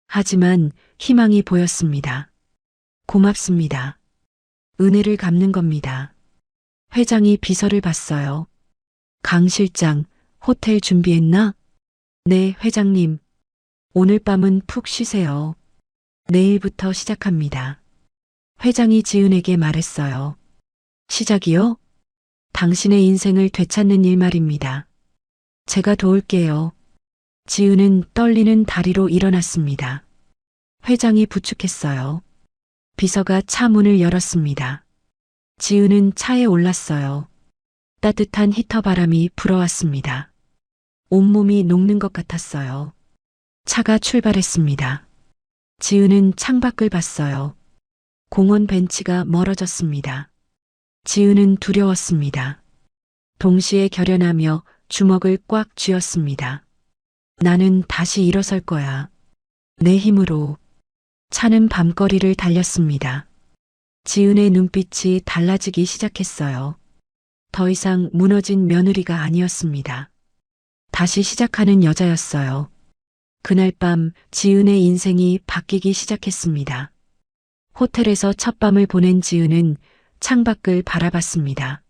하지만 희망이 보였습니다. 고맙습니다. 은혜를 갚는 겁니다. 회장이 비서를 봤어요. 강 실장, 호텔 준비했나? 네, 회장님. 오늘 밤은 푹 쉬세요. 내일부터 시작합니다. 회장이 지은에게 말했어요. 시작이요? 당신의 인생을 되찾는 일 말입니다. 제가 도울게요. 지은은 떨리는 다리로 일어났습니다. 회장이 부축했어요. 비서가 차 문을 열었습니다. 지은은 차에 올랐어요. 따뜻한 히터 바람이 불어왔습니다. 온몸이 녹는 것 같았어요. 차가 출발했습니다. 지은은 창밖을 봤어요. 공원 벤치가 멀어졌습니다. 지은은 두려웠습니다. 동시에 결연하며 주먹을 꽉 쥐었습니다. 나는 다시 일어설 거야. 내 힘으로. 차는 밤거리를 달렸습니다. 지은의 눈빛이 달라지기 시작했어요. 더 이상 무너진 며느리가 아니었습니다. 다시 시작하는 여자였어요. 그날 밤 지은의 인생이 바뀌기 시작했습니다. 호텔에서 첫 밤을 보낸 지은은 창밖을 바라봤습니다.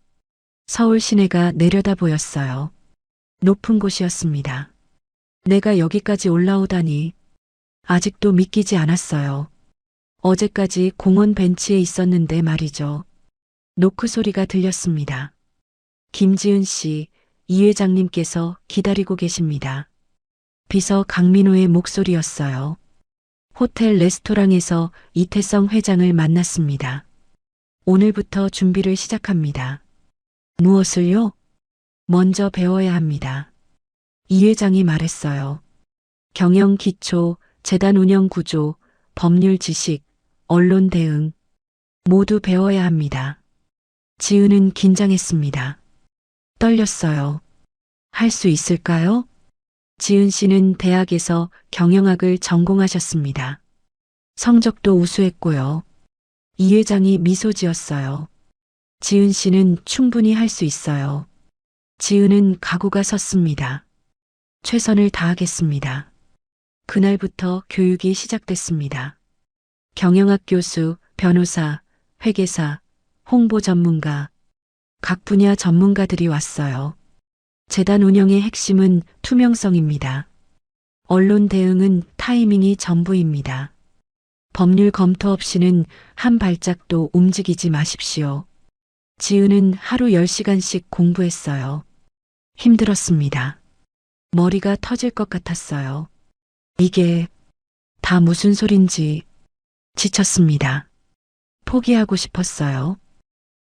서울 시내가 내려다 보였어요. 높은 곳이었습니다. 내가 여기까지 올라오다니 아직도 믿기지 않았어요. 어제까지 공원 벤치에 있었는데 말이죠. 노크 소리가 들렸습니다. 김지은 씨, 이 회장님께서 기다리고 계십니다. 비서 강민호의 목소리였어요. 호텔 레스토랑에서 이태성 회장을 만났습니다. 오늘부터 준비를 시작합니다. 무엇을요? 먼저 배워야 합니다. 이 회장이 말했어요. 경영 기초, 재단 운영 구조, 법률 지식, 언론 대응 모두 배워야 합니다. 지은은 긴장했습니다. 떨렸어요. 할 수 있을까요? 지은 씨는 대학에서 경영학을 전공하셨습니다. 성적도 우수했고요. 이 회장이 미소 지었어요. 지은 씨는 충분히 할 수 있어요. 지은은 각오가 섰습니다. 최선을 다하겠습니다. 그날부터 교육이 시작됐습니다. 경영학 교수, 변호사, 회계사, 홍보 전문가, 각 분야 전문가들이 왔어요. 재단 운영의 핵심은 투명성입니다. 언론 대응은 타이밍이 전부입니다. 법률 검토 없이는 한 발짝도 움직이지 마십시오. 지은은 하루 10시간씩 공부했어요. 힘들었습니다. 머리가 터질 것 같았어요. 이게 다 무슨 소린지 지쳤습니다. 포기하고 싶었어요.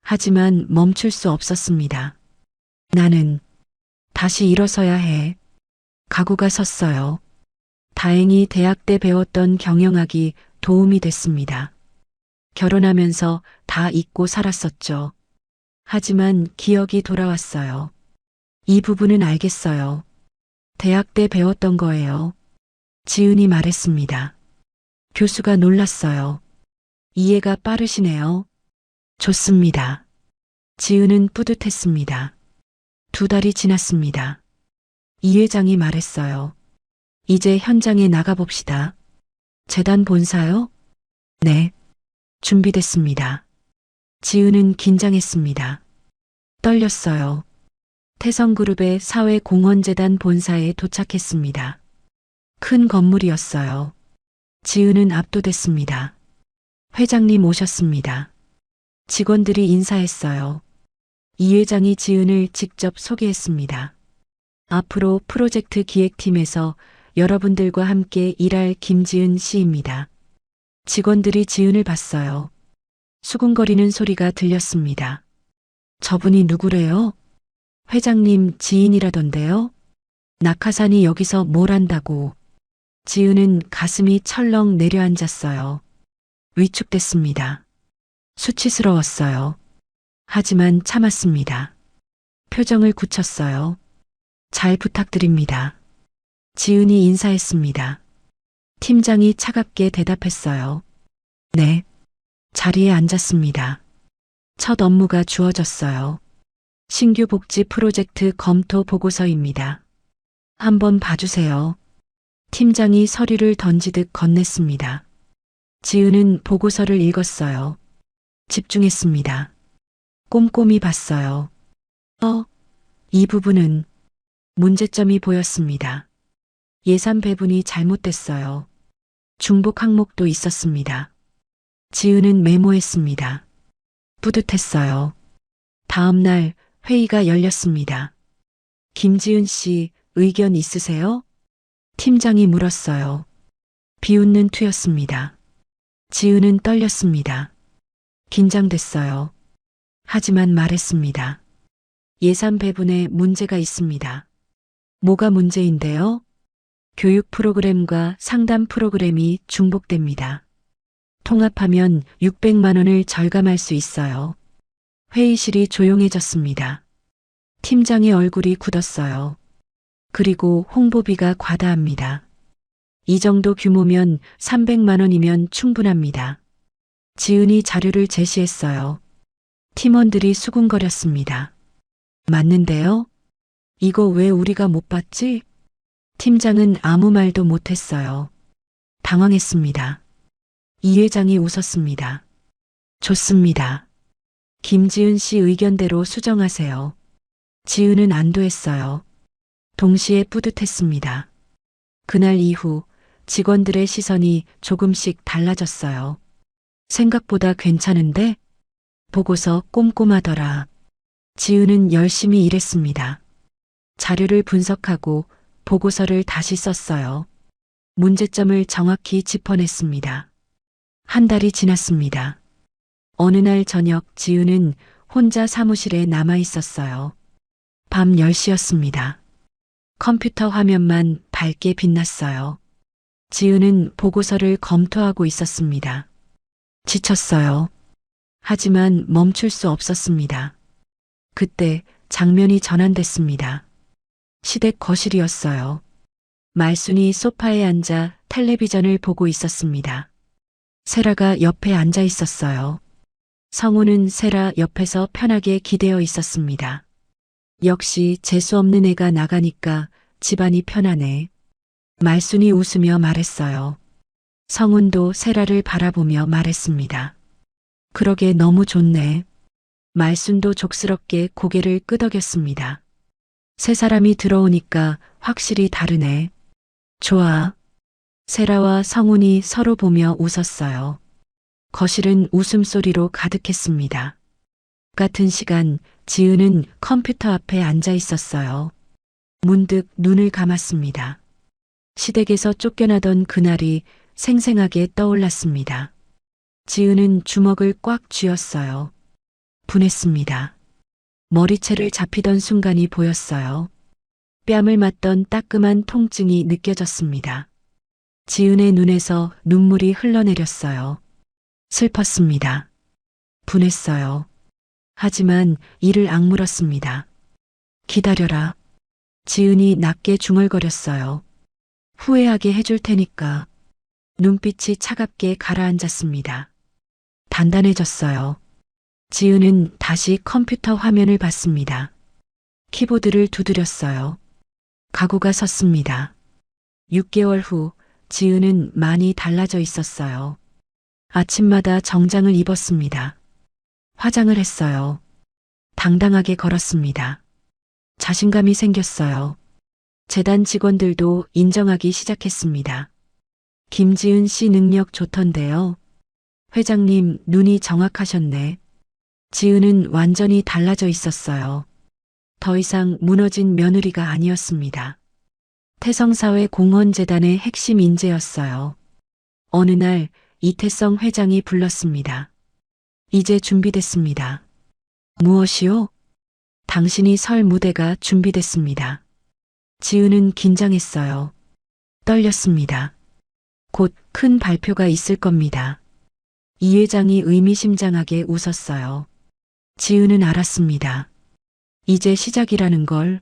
하지만 멈출 수 없었습니다. 나는 다시 일어서야 해. 각오가 섰어요. 다행히 대학 때 배웠던 경영학이 도움이 됐습니다. 결혼하면서 다 잊고 살았었죠. 하지만 기억이 돌아왔어요. 이 부분은 알겠어요. 대학 때 배웠던 거예요. 지은이 말했습니다. 교수가 놀랐어요. 이해가 빠르시네요. 좋습니다. 지은은 뿌듯했습니다. 2달이 지났습니다. 이 회장이 말했어요. 이제 현장에 나가봅시다. 재단 본사요? 네. 준비됐습니다. 지은은 긴장했습니다. 떨렸어요. 태성그룹의 사회공헌재단 본사에 도착했습니다. 큰 건물이었어요. 지은은 압도됐습니다. 회장님 오셨습니다. 직원들이 인사했어요. 이 회장이 지은을 직접 소개했습니다. 앞으로 프로젝트 기획팀에서 여러분들과 함께 일할 김지은 씨입니다. 직원들이 지은을 봤어요. 수군거리는 소리가 들렸습니다. 저분이 누구래요? 회장님 지인이라던데요? 낙하산이 여기서 뭘 한다고. 지은은 가슴이 철렁 내려앉았어요. 위축됐습니다. 수치스러웠어요. 하지만 참았습니다. 표정을 굳혔어요. 잘 부탁드립니다. 지은이 인사했습니다. 팀장이 차갑게 대답했어요. 네. 자리에 앉았습니다. 첫 업무가 주어졌어요. 신규 복지 프로젝트 검토 보고서입니다. 한번 봐주세요. 팀장이 서류를 던지듯 건넸습니다. 지은은 보고서를 읽었어요. 집중했습니다. 꼼꼼히 봤어요. 이 부분은 문제점이 보였습니다. 예산 배분이 잘못됐어요. 중복 항목도 있었습니다. 지은은 메모했습니다. 뿌듯했어요. 다음 날 회의가 열렸습니다. 김지은 씨, 의견 있으세요? 팀장이 물었어요. 비웃는 투였습니다. 지은은 떨렸습니다. 긴장됐어요. 하지만 말했습니다. 예산 배분에 문제가 있습니다. 뭐가 문제인데요? 교육 프로그램과 상담 프로그램이 중복됩니다. 통합하면 600만 원을 절감할 수 있어요. 회의실이 조용해졌습니다. 팀장의 얼굴이 굳었어요. 그리고 홍보비가 과다합니다. 이 정도 규모면 300만 원이면 충분합니다. 지은이 자료를 제시했어요. 팀원들이 수군거렸습니다. 맞는데요? 이거 왜 우리가 못 봤지? 팀장은 아무 말도 못했어요. 당황했습니다. 이 회장이 웃었습니다. 좋습니다. 김지은 씨 의견대로 수정하세요. 지은은 안도했어요. 동시에 뿌듯했습니다. 그날 이후 직원들의 시선이 조금씩 달라졌어요. 생각보다 괜찮은데? 보고서 꼼꼼하더라. 지은은 열심히 일했습니다. 자료를 분석하고 보고서를 다시 썼어요. 문제점을 정확히 짚어냈습니다. 한 달이 지났습니다. 어느 날 저녁 지은은 혼자 사무실에 남아 있었어요. 밤 10시였습니다. 컴퓨터 화면만 밝게 빛났어요. 지은은 보고서를 검토하고 있었습니다. 지쳤어요. 하지만 멈출 수 없었습니다. 그때 장면이 전환됐습니다. 시댁 거실이었어요. 말순이 소파에 앉아 텔레비전을 보고 있었습니다. 세라가 옆에 앉아 있었어요. 성우는 세라 옆에서 편하게 기대어 있었습니다. 역시 재수 없는 애가 나가니까 집안이 편하네. 말순이 웃으며 말했어요. 성훈도 세라를 바라보며 말했습니다. 그러게 너무 좋네. 말순도 족스럽게 고개를 끄덕였습니다. 세 사람이 들어오니까 확실히 다르네. 좋아. 세라와 성훈이 서로 보며 웃었어요. 거실은 웃음소리로 가득했습니다. 같은 시간 지은은 컴퓨터 앞에 앉아 있었어요. 문득 눈을 감았습니다. 시댁에서 쫓겨나던 그날이 생생하게 떠올랐습니다. 지은은 주먹을 꽉 쥐었어요. 분했습니다. 머리채를 잡히던 순간이 보였어요. 뺨을 맞던 따끔한 통증이 느껴졌습니다. 지은의 눈에서 눈물이 흘러내렸어요. 슬펐습니다. 분했어요. 하지만 이를 악물었습니다. 기다려라. 지은이 낮게 중얼거렸어요. 후회하게 해줄 테니까. 눈빛이 차갑게 가라앉았습니다. 단단해졌어요. 지은은 다시 컴퓨터 화면을 봤습니다. 키보드를 두드렸어요. 각오가 섰습니다. 6개월 후 지은은 많이 달라져 있었어요. 아침마다 정장을 입었습니다. 화장을 했어요. 당당하게 걸었습니다. 자신감이 생겼어요. 재단 직원들도 인정하기 시작했습니다. 김지은 씨 능력 좋던데요. 회장님 눈이 정확하셨네. 지은은 완전히 달라져 있었어요. 더 이상 무너진 며느리가 아니었습니다. 태성사회 공헌재단의 핵심 인재였어요. 어느 날 이태성 회장이 불렀습니다. 이제 준비됐습니다. 무엇이요? 당신이 설 무대가 준비됐습니다. 지은은 긴장했어요. 떨렸습니다. 곧 큰 발표가 있을 겁니다. 이 회장이 의미심장하게 웃었어요. 지은은 알았습니다. 이제 시작이라는 걸,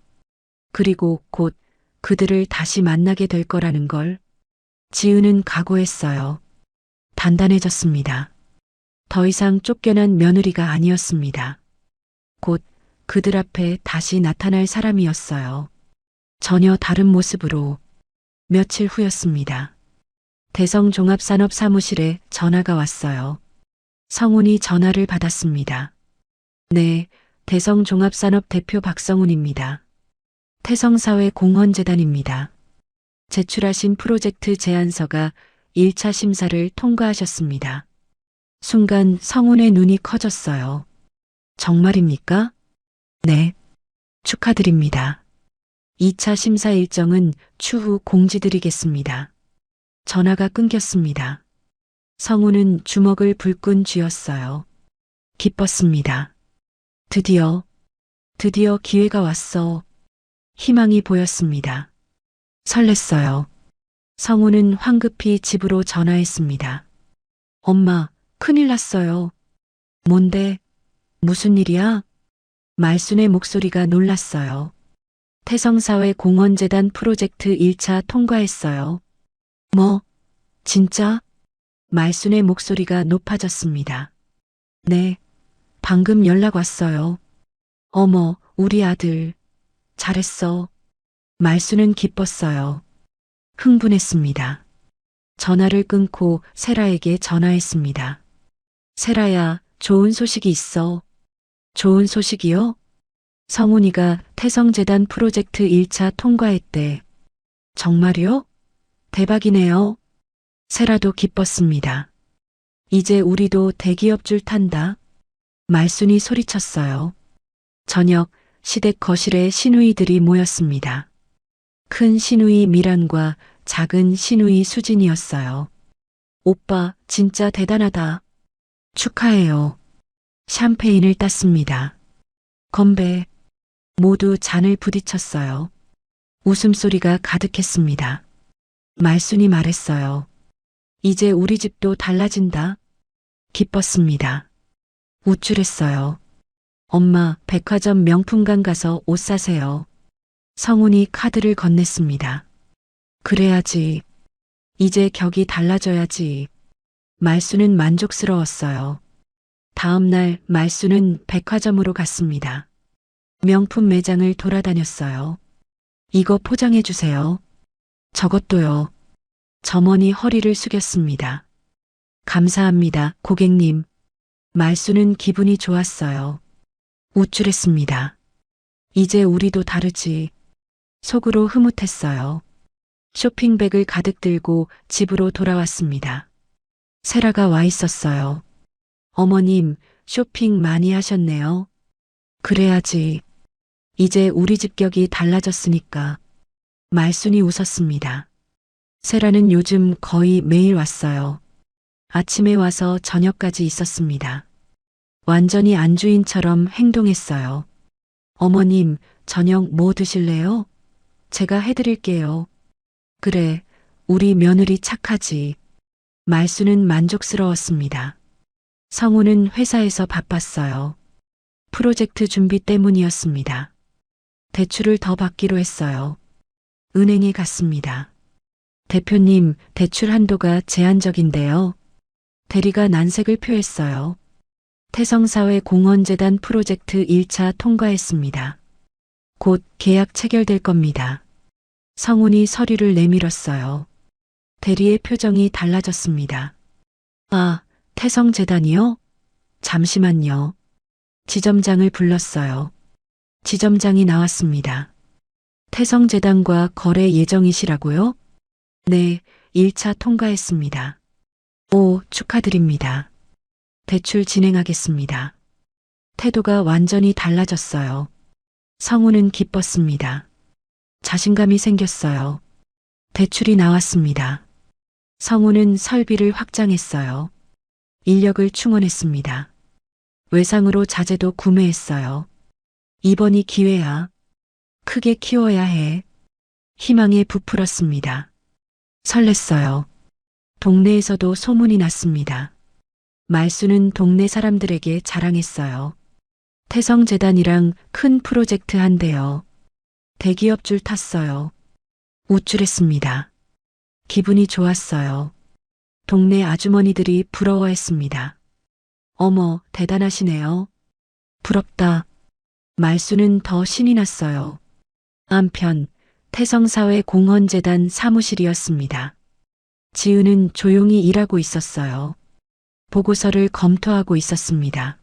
그리고 곧 그들을 다시 만나게 될 거라는 걸. 지은은 각오했어요. 단단해졌습니다. 더 이상 쫓겨난 며느리가 아니었습니다. 곧 그들 앞에 다시 나타날 사람이었어요. 전혀 다른 모습으로. 며칠 후였습니다. 대성종합산업사무실에 전화가 왔어요. 성훈이 전화를 받았습니다. 네, 대성종합산업 대표 박성훈입니다. 태성사회 공헌재단입니다. 제출하신 프로젝트 제안서가 1차 심사를 통과하셨습니다. 순간 성훈의 눈이 커졌어요. 정말입니까? 네. 축하드립니다. 2차 심사 일정은 추후 공지드리겠습니다. 전화가 끊겼습니다. 성훈은 주먹을 불끈 쥐었어요. 기뻤습니다. 드디어 기회가 왔어. 희망이 보였습니다. 설렜어요. 성훈은 황급히 집으로 전화했습니다. 엄마, 큰일 났어요. 뭔데? 무슨 일이야? 말순의 목소리가 놀랐어요. 태성사회 공헌재단 프로젝트 1차 통과했어요. 뭐? 진짜? 말순의 목소리가 높아졌습니다. 네, 방금 연락 왔어요. 어머, 우리 아들. 잘했어. 말순은 기뻤어요. 흥분했습니다. 전화를 끊고 세라에게 전화했습니다. 세라야, 좋은 소식이 있어. 좋은 소식이요? 성훈이가 태성재단 프로젝트 1차 통과했대. 정말요? 대박이네요. 세라도 기뻤습니다. 이제 우리도 대기업 줄 탄다. 말순이 소리쳤어요. 저녁 시댁 거실에 시누이들이 모였습니다. 큰 시누이 미란과 작은 시누이 수진이었어요. 오빠, 진짜 대단하다. 축하해요. 샴페인을 땄습니다. 건배. 모두 잔을 부딪혔어요. 웃음소리가 가득했습니다. 말순이 말했어요. 이제 우리 집도 달라진다. 기뻤습니다. 우쭐했어요. 엄마, 백화점 명품관 가서 옷 사세요. 성훈이 카드를 건넸습니다. 그래야지. 이제 격이 달라져야지. 말수는 만족스러웠어요. 다음 날 말수는 백화점으로 갔습니다. 명품 매장을 돌아다녔어요. 이거 포장해 주세요. 저것도요. 점원이 허리를 숙였습니다. 감사합니다, 고객님. 말수는 기분이 좋았어요. 우쭐했습니다. 이제 우리도 다르지. 속으로 흐뭇했어요. 쇼핑백을 가득 들고 집으로 돌아왔습니다. 세라가 와 있었어요. 어머님, 쇼핑 많이 하셨네요. 그래야지. 이제 우리 집 격이 달라졌으니까. 말순이 웃었습니다. 세라는 요즘 거의 매일 왔어요. 아침에 와서 저녁까지 있었습니다. 완전히 안주인처럼 행동했어요. 어머님, 저녁 뭐 드실래요? 제가 해드릴게요. 그래, 우리 며느리 착하지. 말수는 만족스러웠습니다. 성우는 회사에서 바빴어요. 프로젝트 준비 때문이었습니다. 대출을 더 받기로 했어요. 은행에 갔습니다. 대표님, 대출 한도가 제한적인데요. 대리가 난색을 표했어요. 태성사회 공헌재단 프로젝트 1차 통과했습니다. 곧 계약 체결될 겁니다. 성훈이 서류를 내밀었어요. 대리의 표정이 달라졌습니다. 아, 태성재단이요? 잠시만요. 지점장을 불렀어요. 지점장이 나왔습니다. 태성재단과 거래 예정이시라고요? 네, 1차 통과했습니다. 오, 축하드립니다. 대출 진행하겠습니다. 태도가 완전히 달라졌어요. 성우는 기뻤습니다. 자신감이 생겼어요. 대출이 나왔습니다. 성우는 설비를 확장했어요. 인력을 충원했습니다. 외상으로 자재도 구매했어요. 이번이 기회야. 크게 키워야 해. 희망에 부풀었습니다. 설렜어요. 동네에서도 소문이 났습니다. 말수는 동네 사람들에게 자랑했어요. 태성재단이랑 큰 프로젝트 한대요. 대기업 줄 탔어요. 우쭐했습니다. 기분이 좋았어요. 동네 아주머니들이 부러워했습니다. 어머, 대단하시네요. 부럽다. 말수는 더 신이 났어요. 한편 태성사회 공헌재단 사무실이었습니다. 지은은 조용히 일하고 있었어요. 보고서를 검토하고 있었습니다.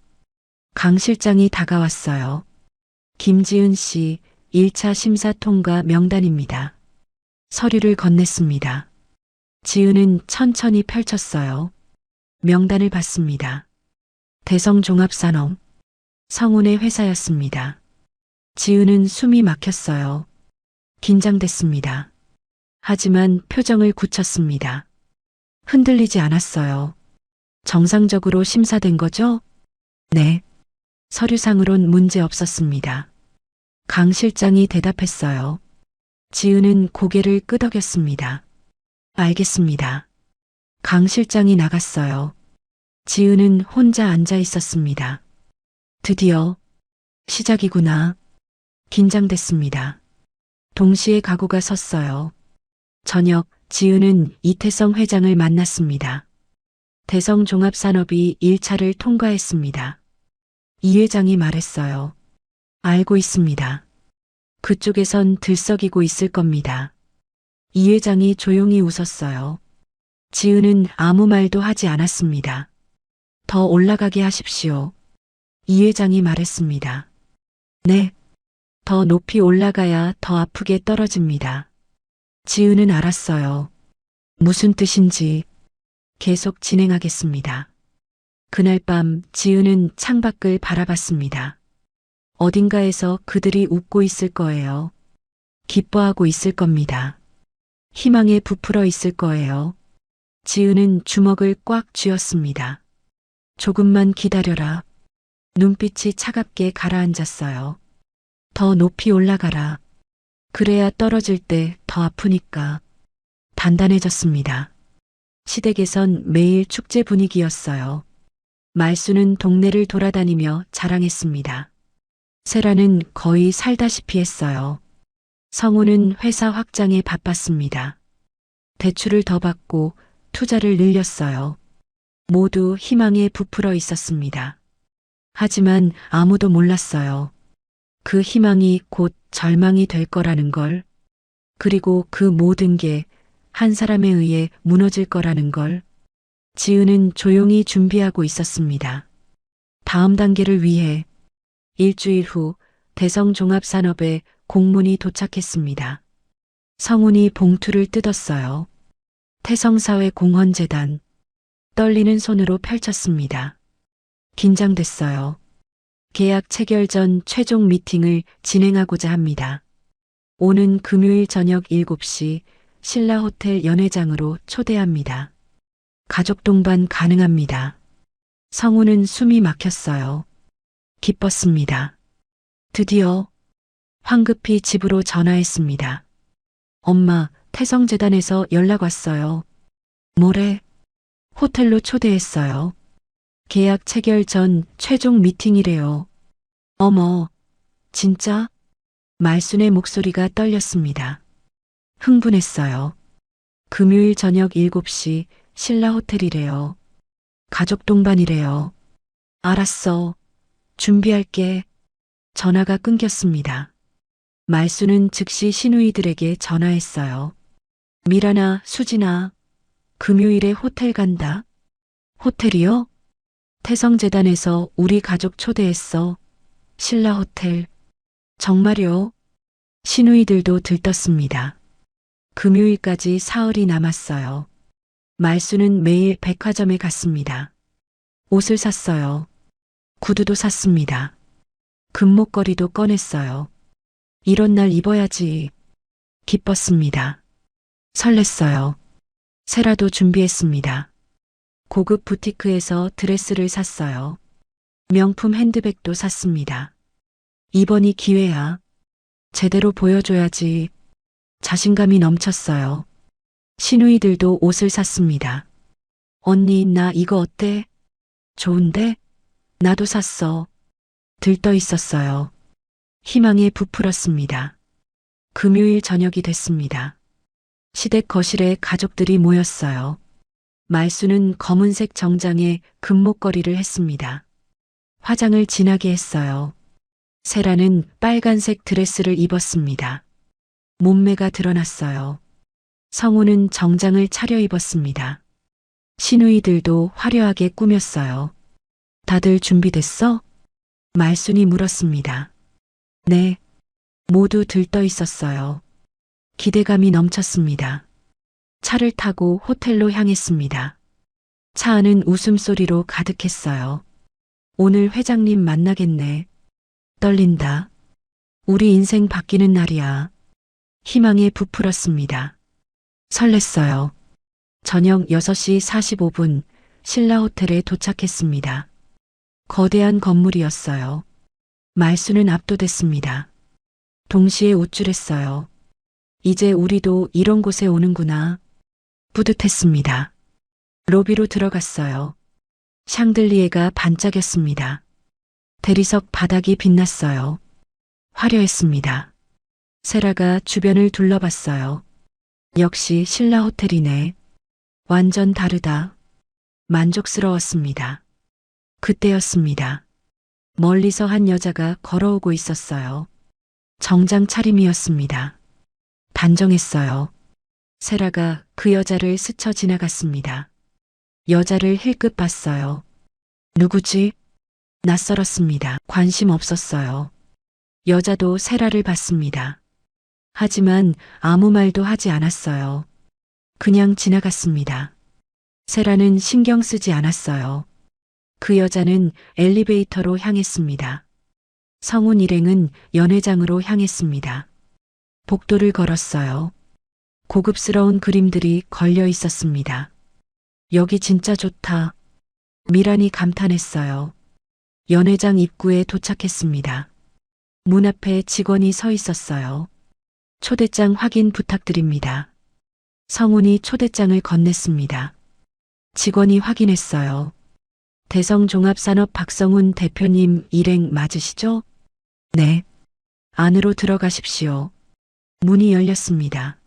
강 실장이 다가왔어요. 김지은 씨 1차 심사 통과 명단입니다. 서류를 건넸습니다. 지은은 천천히 펼쳤어요. 명단을 봤습니다. 대성종합산업 성운의 회사였습니다. 지은은 숨이 막혔어요. 긴장됐습니다. 하지만 표정을 굳혔습니다. 흔들리지 않았어요. 정상적으로 심사된 거죠? 네. 서류상으론 문제 없었습니다. 강 실장이 대답했어요. 지은은 고개를 끄덕였습니다. 알겠습니다. 강 실장이 나갔어요. 지은은 혼자 앉아 있었습니다. 드디어 시작이구나. 긴장됐습니다. 동시에 각오가 섰어요. 저녁 지은은 이태성 회장을 만났습니다. 대성종합산업이 1차를 통과했습니다. 이 회장이 말했어요. 알고 있습니다. 그쪽에선 들썩이고 있을 겁니다. 이 회장이 조용히 웃었어요. 지은은 아무 말도 하지 않았습니다. 더 올라가게 하십시오. 이 회장이 말했습니다. 네. 더 높이 올라가야 더 아프게 떨어집니다. 지은은 알았어요. 무슨 뜻인지 계속 진행하겠습니다. 그날 밤 지은은 창밖을 바라봤습니다. 어딘가에서 그들이 웃고 있을 거예요. 기뻐하고 있을 겁니다. 희망에 부풀어 있을 거예요. 지은은 주먹을 꽉 쥐었습니다. 조금만 기다려라. 눈빛이 차갑게 가라앉았어요. 더 높이 올라가라. 그래야 떨어질 때 더 아프니까. 단단해졌습니다. 시댁에선 매일 축제 분위기였어요. 말수는 동네를 돌아다니며 자랑했습니다. 세라는 거의 살다시피 했어요. 성우는 회사 확장에 바빴습니다. 대출을 더 받고 투자를 늘렸어요. 모두 희망에 부풀어 있었습니다. 하지만 아무도 몰랐어요. 그 희망이 곧 절망이 될 거라는 걸. 그리고 그 모든 게 한 사람에 의해 무너질 거라는 걸. 지은은 조용히 준비하고 있었습니다. 다음 단계를 위해. 일주일 후 대성종합산업에 공문이 도착했습니다. 성운이 봉투를 뜯었어요. 태성사회공헌재단. 떨리는 손으로 펼쳤습니다. 긴장됐어요. 계약 체결 전 최종 미팅을 진행하고자 합니다. 오는 금요일 저녁 7시 신라호텔 연회장으로 초대합니다. 가족 동반 가능합니다. 성우는 숨이 막혔어요. 기뻤습니다. 드디어 황급히 집으로 전화했습니다. 엄마, 태성재단에서 연락 왔어요. 뭐래? 호텔로 초대했어요. 계약 체결 전 최종 미팅이래요. 어머, 진짜? 말순의 목소리가 떨렸습니다. 흥분했어요. 금요일 저녁 7시 신라호텔이래요. 가족 동반이래요. 알았어. 준비할게. 전화가 끊겼습니다. 말순은 즉시 시누이들에게 전화했어요. 미란아, 수진아, 금요일에 호텔 간다. 호텔이요? 태성재단에서 우리 가족 초대했어. 신라호텔. 정말요? 시누이들도 들떴습니다. 금요일까지 사흘이 남았어요. 말순은 매일 백화점에 갔습니다. 옷을 샀어요. 구두도 샀습니다. 금목걸이도 꺼냈어요. 이런 날 입어야지. 기뻤습니다. 설렜어요. 세라도 준비했습니다. 고급 부티크에서 드레스를 샀어요. 명품 핸드백도 샀습니다. 이번이 기회야. 제대로 보여줘야지. 자신감이 넘쳤어요. 시누이들도 옷을 샀습니다. 언니, 나 이거 어때? 좋은데? 나도 샀어. 들떠 있었어요. 희망에 부풀었습니다. 금요일 저녁이 됐습니다. 시댁 거실에 가족들이 모였어요. 말순은 검은색 정장에 금목걸이를 했습니다. 화장을 진하게 했어요. 세라는 빨간색 드레스를 입었습니다. 몸매가 드러났어요. 성우는 정장을 차려입었습니다. 시누이들도 화려하게 꾸몄어요. 다들 준비됐어? 말순이 물었습니다. 네. 모두 들떠 있었어요. 기대감이 넘쳤습니다. 차를 타고 호텔로 향했습니다. 차 안은 웃음소리로 가득했어요. 오늘 회장님 만나겠네. 떨린다. 우리 인생 바뀌는 날이야. 희망에 부풀었습니다. 설렜어요. 저녁 6시 45분 신라호텔에 도착했습니다. 거대한 건물이었어요. 말순은 압도됐습니다. 동시에 우쭐했어요. 이제 우리도 이런 곳에 오는구나. 뿌듯했습니다. 로비로 들어갔어요. 샹들리에가 반짝였습니다. 대리석 바닥이 빛났어요. 화려했습니다. 세라가 주변을 둘러봤어요. 역시 신라호텔이네. 완전 다르다. 만족스러웠습니다. 그때였습니다. 멀리서 한 여자가 걸어오고 있었어요. 정장 차림이었습니다. 단정했어요. 세라가 그 여자를 스쳐 지나갔습니다. 여자를 힐끗 봤어요. 누구지? 낯설었습니다. 관심 없었어요. 여자도 세라를 봤습니다. 하지만 아무 말도 하지 않았어요. 그냥 지나갔습니다. 세라는 신경 쓰지 않았어요. 그 여자는 엘리베이터로 향했습니다. 성운 일행은 연회장으로 향했습니다. 복도를 걸었어요. 고급스러운 그림들이 걸려 있었습니다. 여기 진짜 좋다. 미란이 감탄했어요. 연회장 입구에 도착했습니다. 문 앞에 직원이 서 있었어요. 초대장 확인 부탁드립니다. 성운이 초대장을 건넸습니다. 직원이 확인했어요. 대성종합산업 박성훈 대표님 일행 맞으시죠? 네. 안으로 들어가십시오. 문이 열렸습니다.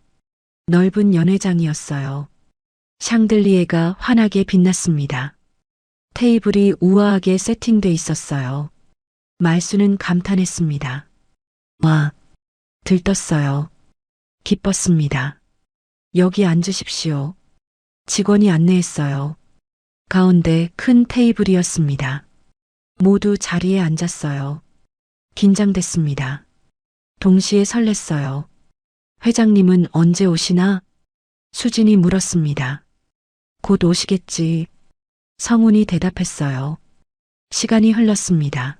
넓은 연회장이었어요. 샹들리에가 환하게 빛났습니다. 테이블이 우아하게 세팅돼 있었어요. 말수는 감탄했습니다. 와, 들떴어요. 기뻤습니다. 여기 앉으십시오. 직원이 안내했어요. 가운데 큰 테이블이었습니다. 모두 자리에 앉았어요. 긴장됐습니다. 동시에 설렜어요. 회장님은 언제 오시나? 수진이 물었습니다. 곧 오시겠지. 성훈이 대답했어요. 시간이 흘렀습니다.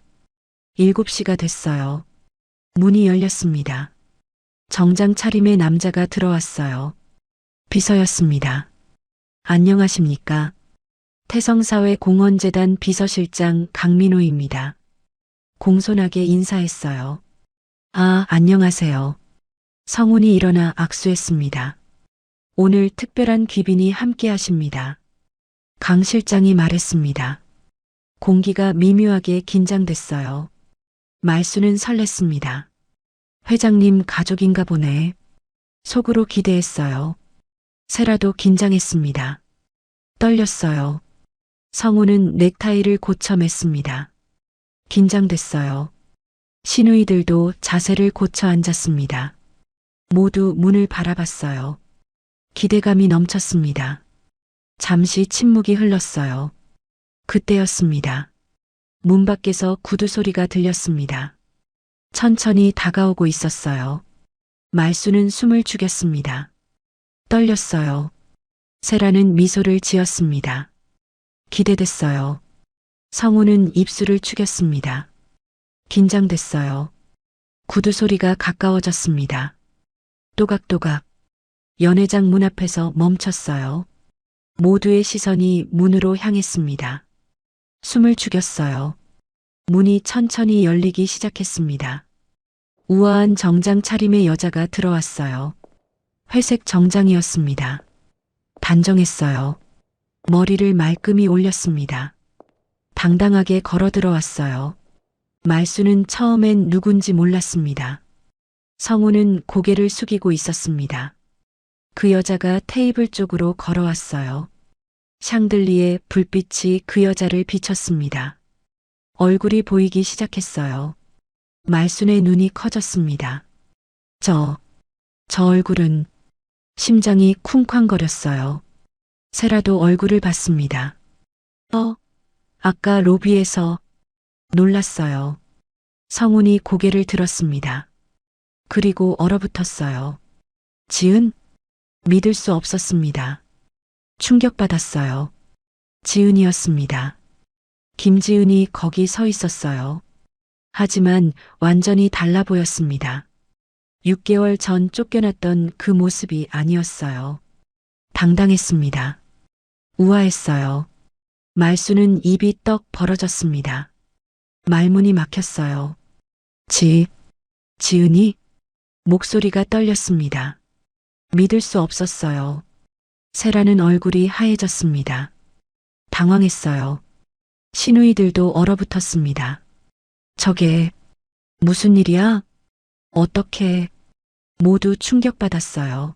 7시가 됐어요. 문이 열렸습니다. 정장 차림의 남자가 들어왔어요. 비서였습니다. 안녕하십니까? 태성사회 공헌재단 비서실장 강민호입니다. 공손하게 인사했어요. 아, 안녕하세요. 성훈이 일어나 악수했습니다. 오늘 특별한 귀빈이 함께 하십니다. 강 실장이 말했습니다. 공기가 미묘하게 긴장됐어요. 말수는 설렜습니다. 회장님 가족인가 보네. 속으로 기대했어요. 세라도 긴장했습니다. 떨렸어요. 성우는 넥타이를 고쳐 맸습니다. 긴장됐어요. 시누이들도 자세를 고쳐 앉았습니다. 모두 문을 바라봤어요. 기대감이 넘쳤습니다. 잠시 침묵이 흘렀어요. 그때였습니다. 문 밖에서 구두 소리가 들렸습니다. 천천히 다가오고 있었어요. 말수는 숨을 죽였습니다. 떨렸어요. 세라는 미소를 지었습니다. 기대됐어요. 성우는 입술을 축였습니다. 긴장됐어요. 구두 소리가 가까워졌습니다. 또각또각. 연회장 문 앞에서 멈췄어요. 모두의 시선이 문으로 향했습니다. 숨을 죽였어요. 문이 천천히 열리기 시작했습니다. 우아한 정장 차림의 여자가 들어왔어요. 회색 정장이었습니다. 단정했어요. 머리를 말끔히 올렸습니다. 당당하게 걸어 들어왔어요. 말수는 처음엔 누군지 몰랐습니다. 성우는 고개를 숙이고 있었습니다. 그 여자가 테이블 쪽으로 걸어왔어요. 샹들리에 불빛이 그 여자를 비췄습니다. 얼굴이 보이기 시작했어요. 말순의 눈이 커졌습니다. 저 얼굴은 심장이 쿵쾅거렸어요. 세라도 얼굴을 봤습니다. 아까 로비에서 놀랐어요. 성훈이 고개를 들었습니다. 그리고 얼어붙었어요. 지은? 믿을 수 없었습니다. 충격받았어요. 지은이었습니다. 김지은이 거기 서 있었어요. 하지만 완전히 달라 보였습니다. 6개월 전 쫓겨났던 그 모습이 아니었어요. 당당했습니다. 우아했어요. 말수는 입이 떡 벌어졌습니다. 말문이 막혔어요. 지은이? 목소리가 떨렸습니다. 믿을 수 없었어요. 세라는 얼굴이 하얘졌습니다. 당황했어요. 시누이들도 얼어붙었습니다. 저게 무슨 일이야? 어떻게? 모두 충격받았어요.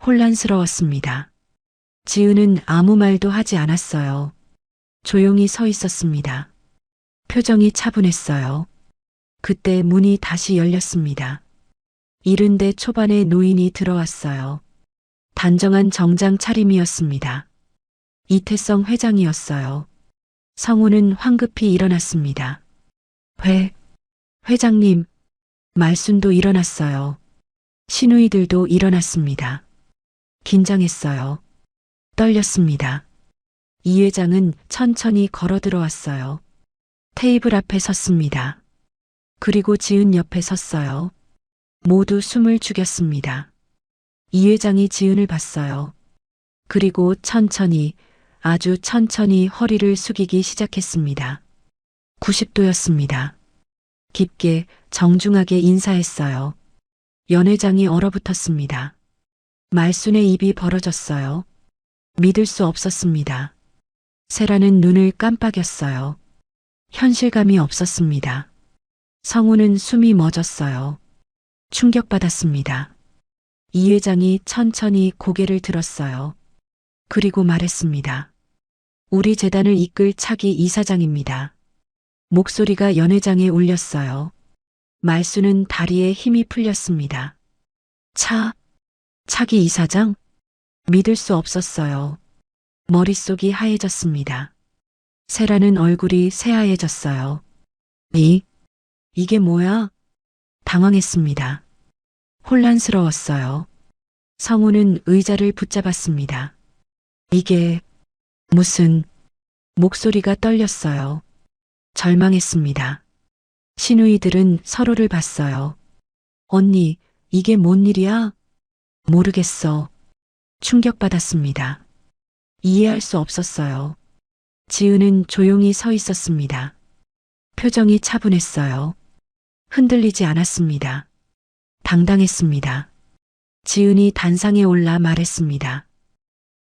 혼란스러웠습니다. 지은은 아무 말도 하지 않았어요. 조용히 서 있었습니다. 표정이 차분했어요. 그때 문이 다시 열렸습니다. 70대 초반의 노인이 들어왔어요. 단정한 정장 차림이었습니다. 이태성 회장이었어요. 성우는 황급히 일어났습니다. 회장님, 말순도 일어났어요. 시누이들도 일어났습니다. 긴장했어요. 떨렸습니다. 이 회장은 천천히 걸어 들어왔어요. 테이블 앞에 섰습니다. 그리고 지은 옆에 섰어요. 모두 숨을 죽였습니다. 이 회장이 지은을 봤어요. 그리고 천천히, 아주 천천히 허리를 숙이기 시작했습니다. 90도였습니다. 깊게, 정중하게 인사했어요. 연회장이 얼어붙었습니다. 말순의 입이 벌어졌어요. 믿을 수 없었습니다. 세라는 눈을 깜빡였어요. 현실감이 없었습니다. 성우는 숨이 멎었어요. 충격받았습니다. 이 회장이 천천히 고개를 들었어요. 그리고 말했습니다. 우리 재단을 이끌 차기 이사장입니다. 목소리가 연회장에 울렸어요. 말수는 다리에 힘이 풀렸습니다. 차기 이사장? 믿을 수 없었어요. 머릿속이 하얘졌습니다. 세라는 얼굴이 새하얘졌어요. 이게 뭐야? 당황했습니다. 혼란스러웠어요. 성우는 의자를 붙잡았습니다. 이게 무슨 목소리가 떨렸어요. 절망했습니다. 시누이들은 서로를 봤어요. 언니, 이게 뭔 일이야? 모르겠어. 충격받았습니다. 이해할 수 없었어요. 지은은 조용히 서 있었습니다. 표정이 차분했어요. 흔들리지 않았습니다. 당당했습니다. 지은이 단상에 올라 말했습니다.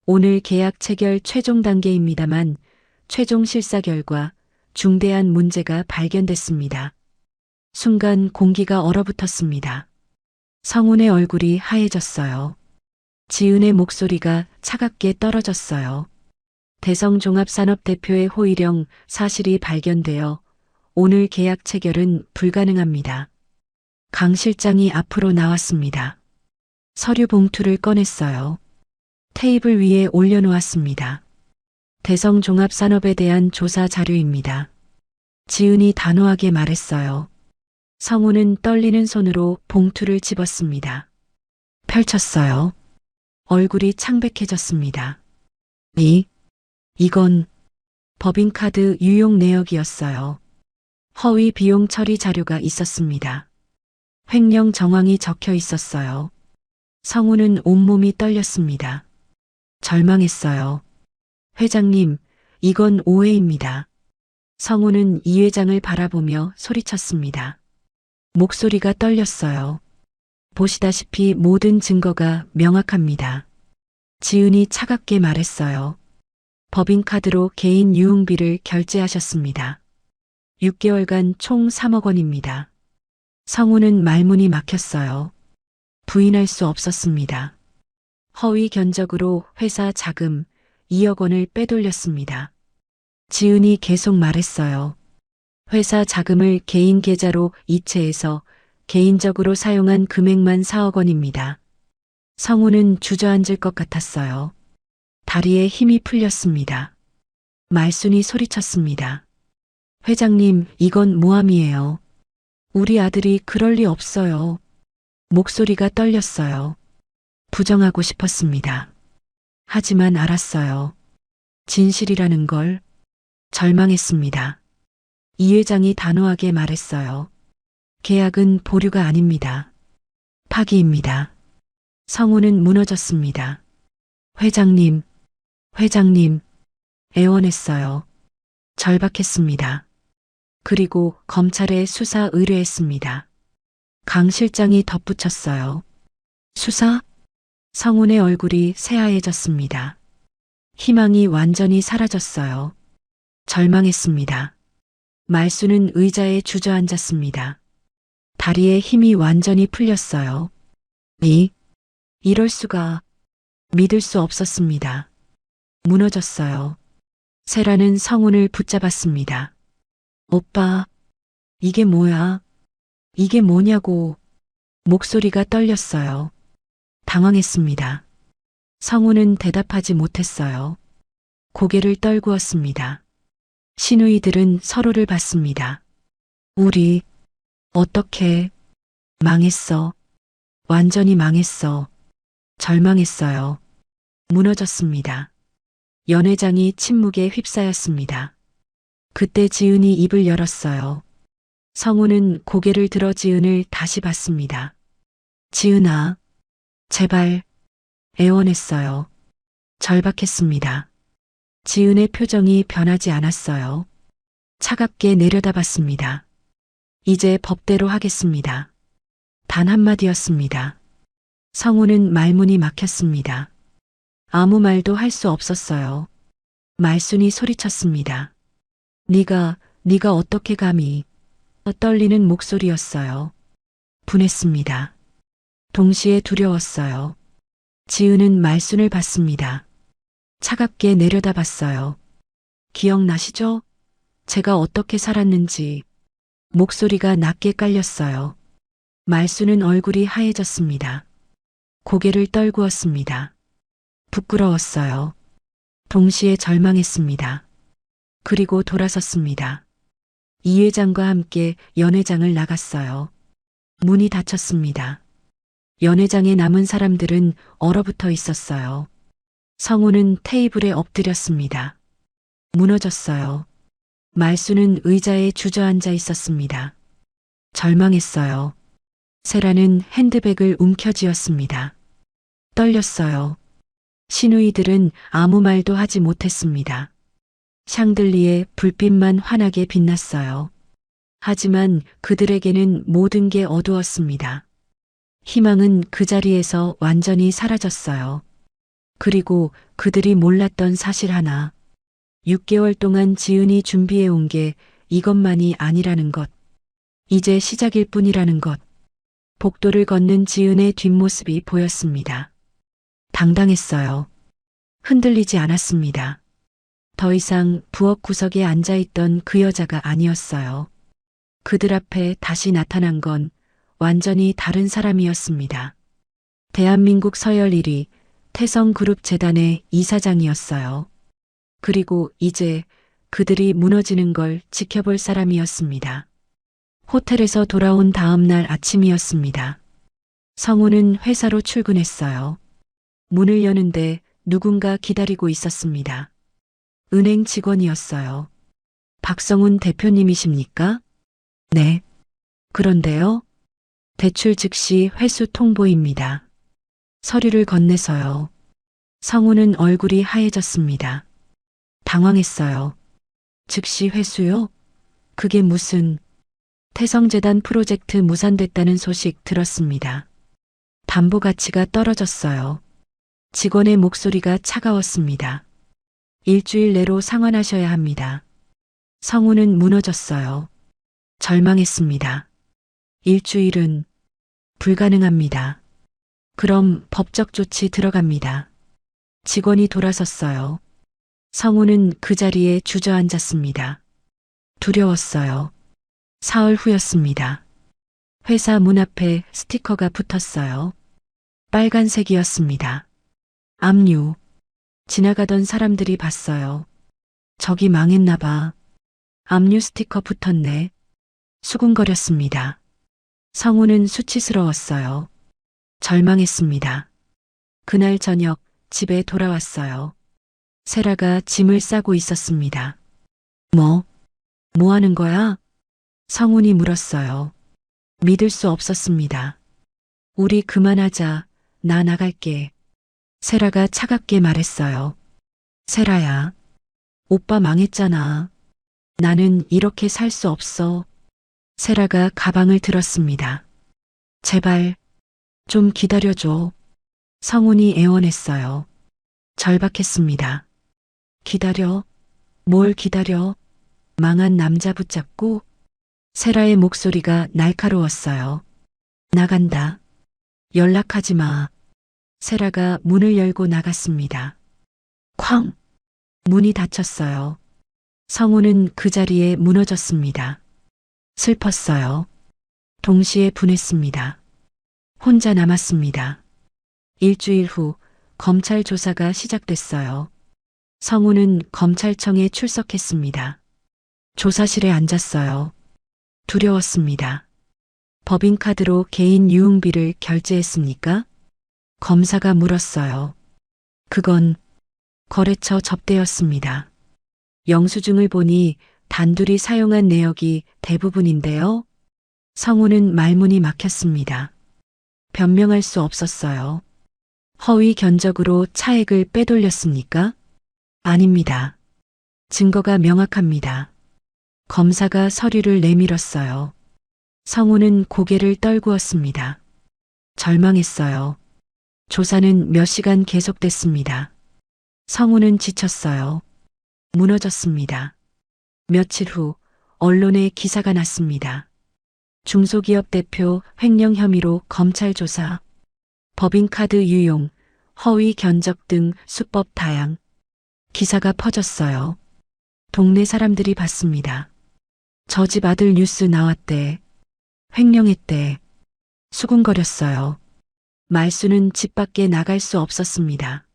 오늘 계약 체결 최종 단계입니다만 최종 실사 결과 중대한 문제가 발견됐습니다. 순간 공기가 얼어붙었습니다. 성운의 얼굴이 하얘졌어요. 지은의 목소리가 차갑게 떨어졌어요. 대성종합산업 대표의 호의령 사실이 발견되어 오늘 계약 체결은 불가능합니다. 강 실장이 앞으로 나왔습니다. 서류 봉투를 꺼냈어요. 테이블 위에 올려놓았습니다. 대성종합산업에 대한 조사 자료입니다. 지은이 단호하게 말했어요. 성우는 떨리는 손으로 봉투를 집었습니다. 펼쳤어요. 얼굴이 창백해졌습니다. 이건 법인카드 유용 내역이었어요. 허위 비용 처리 자료가 있었습니다. 횡령 정황이 적혀 있었어요. 성우는 온몸이 떨렸습니다. 절망했어요. 회장님, 이건 오해입니다. 성우는 이 회장을 바라보며 소리쳤습니다. 목소리가 떨렸어요. 보시다시피 모든 증거가 명확합니다. 지은이 차갑게 말했어요. 법인카드로 개인 유흥비를 결제하셨습니다. 6개월간 총 3억 원입니다. 성우는 말문이 막혔어요. 부인할 수 없었습니다. 허위 견적으로 회사 자금 2억 원을 빼돌렸습니다. 지은이 계속 말했어요. 회사 자금을 개인 계좌로 이체해서 개인적으로 사용한 금액만 4억 원입니다. 성우는 주저앉을 것 같았어요. 다리에 힘이 풀렸습니다. 말순이 소리쳤습니다. 회장님, 이건 모함이에요. 우리 아들이 그럴 리 없어요. 목소리가 떨렸어요. 부정하고 싶었습니다. 하지만 알았어요. 진실이라는 걸. 절망했습니다. 이 회장이 단호하게 말했어요. 계약은 보류가 아닙니다. 파기입니다. 성우는 무너졌습니다. 회장님, 애원했어요. 절박했습니다. 그리고 검찰에 수사 의뢰했습니다. 강 실장이 덧붙였어요. 수사? 성운의 얼굴이 새하얘졌습니다. 희망이 완전히 사라졌어요. 절망했습니다. 말수는 의자에 주저앉았습니다. 다리에 힘이 완전히 풀렸어요. 이럴 수가. 믿을 수 없었습니다. 무너졌어요. 세라는 성운을 붙잡았습니다. 오빠, 이게 뭐야? 이게 뭐냐고. 목소리가 떨렸어요. 당황했습니다. 성운은 대답하지 못했어요. 고개를 떨구었습니다. 시누이들은 서로를 봤습니다. 우리 어떻게 망했어. 완전히 망했어. 절망했어요. 무너졌습니다. 연회장이 침묵에 휩싸였습니다. 그때 지은이 입을 열었어요. 성우는 고개를 들어 지은을 다시 봤습니다. 지은아, 제발, 애원했어요. 절박했습니다. 지은의 표정이 변하지 않았어요. 차갑게 내려다봤습니다. 이제 법대로 하겠습니다. 단 한마디였습니다. 성우는 말문이 막혔습니다. 아무 말도 할 수 없었어요. 말순이 소리쳤습니다. 네가 어떻게 감히. 떨리는 목소리였어요. 분했습니다. 동시에 두려웠어요. 지은은 말순을 봤습니다. 차갑게 내려다봤어요. 기억나시죠? 제가 어떻게 살았는지. 목소리가 낮게 깔렸어요. 말순은 얼굴이 하얘졌습니다. 고개를 떨구었습니다. 부끄러웠어요. 동시에 절망했습니다. 그리고 돌아섰습니다. 이 회장과 함께 연회장을 나갔어요. 문이 닫혔습니다. 연회장에 남은 사람들은 얼어붙어 있었어요. 성우는 테이블에 엎드렸습니다. 무너졌어요. 말수는 의자에 주저앉아 있었습니다. 절망했어요. 세라는 핸드백을 움켜쥐었습니다. 떨렸어요. 시누이들은 아무 말도 하지 못했습니다. 샹들리에 불빛만 환하게 빛났어요. 하지만 그들에게는 모든 게 어두웠습니다. 희망은 그 자리에서 완전히 사라졌어요. 그리고 그들이 몰랐던 사실 하나. 6개월 동안 지은이 준비해 온 게 이것만이 아니라는 것. 이제 시작일 뿐이라는 것. 복도를 걷는 지은의 뒷모습이 보였습니다. 당당했어요. 흔들리지 않았습니다. 더 이상 부엌 구석에 앉아있던 그 여자가 아니었어요. 그들 앞에 다시 나타난 건 완전히 다른 사람이었습니다. 대한민국 서열 1위 태성그룹재단의 이사장이었어요. 그리고 이제 그들이 무너지는 걸 지켜볼 사람이었습니다. 호텔에서 돌아온 다음 날 아침이었습니다. 성우는 회사로 출근했어요. 문을 여는데 누군가 기다리고 있었습니다. 은행 직원이었어요. 박성훈 대표님이십니까? 네. 그런데요? 대출 즉시 회수 통보입니다. 서류를 건네서요. 성우는 얼굴이 하얘졌습니다. 당황했어요. 즉시 회수요? 그게 무슨... 태성재단 프로젝트 무산됐다는 소식 들었습니다. 담보 가치가 떨어졌어요. 직원의 목소리가 차가웠습니다. 일주일 내로 상환하셔야 합니다. 성우는 무너졌어요. 절망했습니다. 일주일은 불가능합니다. 그럼 법적 조치 들어갑니다. 직원이 돌아섰어요. 성우는 그 자리에 주저앉았습니다. 두려웠어요. 사흘 후였습니다. 회사 문 앞에 스티커가 붙었어요. 빨간색이었습니다. 압류. 지나가던 사람들이 봤어요. 저기 망했나 봐. 압류 스티커 붙었네. 수군거렸습니다. 성우는 수치스러웠어요. 절망했습니다. 그날 저녁 집에 돌아왔어요. 세라가 짐을 싸고 있었습니다. 뭐 하는 거야? 성훈이 물었어요. 믿을 수 없었습니다. 우리 그만하자. 나 나갈게. 세라가 차갑게 말했어요. 세라야, 오빠 망했잖아. 나는 이렇게 살 수 없어. 세라가 가방을 들었습니다. 제발 좀 기다려줘. 성훈이 애원했어요. 절박했습니다. 기다려? 뭘 기다려? 망한 남자 붙잡고? 세라의 목소리가 날카로웠어요. 나간다. 연락하지 마. 세라가 문을 열고 나갔습니다. 쾅! 문이 닫혔어요. 성우는 그 자리에 무너졌습니다. 슬펐어요. 동시에 분했습니다. 혼자 남았습니다. 일주일 후 검찰 조사가 시작됐어요. 성우는 검찰청에 출석했습니다. 조사실에 앉았어요. 두려웠습니다. 법인카드로 개인 유흥비를 결제했습니까? 검사가 물었어요. 그건 거래처 접대였습니다. 영수증을 보니 단둘이 사용한 내역이 대부분인데요. 성우는 말문이 막혔습니다. 변명할 수 없었어요. 허위 견적으로 차액을 빼돌렸습니까? 아닙니다. 증거가 명확합니다. 검사가 서류를 내밀었어요. 성우는 고개를 떨구었습니다. 절망했어요. 조사는 몇 시간 계속됐습니다. 성우는 지쳤어요. 무너졌습니다. 며칠 후 언론에 기사가 났습니다. 중소기업 대표 횡령 혐의로 검찰 조사. 법인카드 유용, 허위 견적 등 수법 다양. 기사가 퍼졌어요. 동네 사람들이 봤습니다. 저 집 아들 뉴스 나왔대. 횡령했대. 수군거렸어요. 말수는 집 밖에 나갈 수 없었습니다.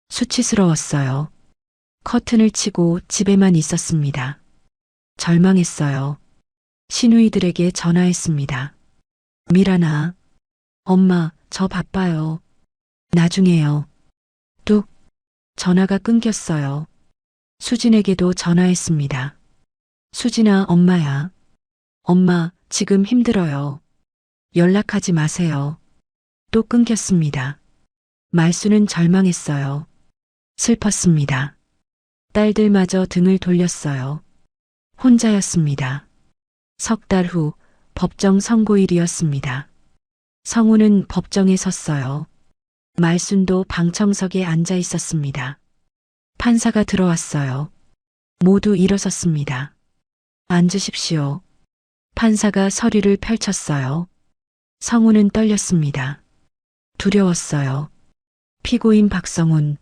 수치스러웠어요. 커튼을 치고 집에만 있었습니다. 절망했어요. 시누이들에게 전화했습니다. 미란아, 엄마, 저 바빠요. 나중에요. 뚝. 전화가 끊겼어요. 수진에게도 전화했습니다. 수진아, 엄마야. 엄마, 지금 힘들어요. 연락하지 마세요. 또 끊겼습니다. 말수는 절망했어요. 슬펐습니다. 딸들마저 등을 돌렸어요. 혼자였습니다. 석 달 후 법정 선고일이었습니다. 성우는 법정에 섰어요. 말순도 방청석에 앉아 있었습니다. 판사가 들어왔어요. 모두 일어섰습니다. 앉으십시오. 판사가 서류를 펼쳤어요. 성우는 떨렸습니다. 두려웠어요. 피고인 박성훈.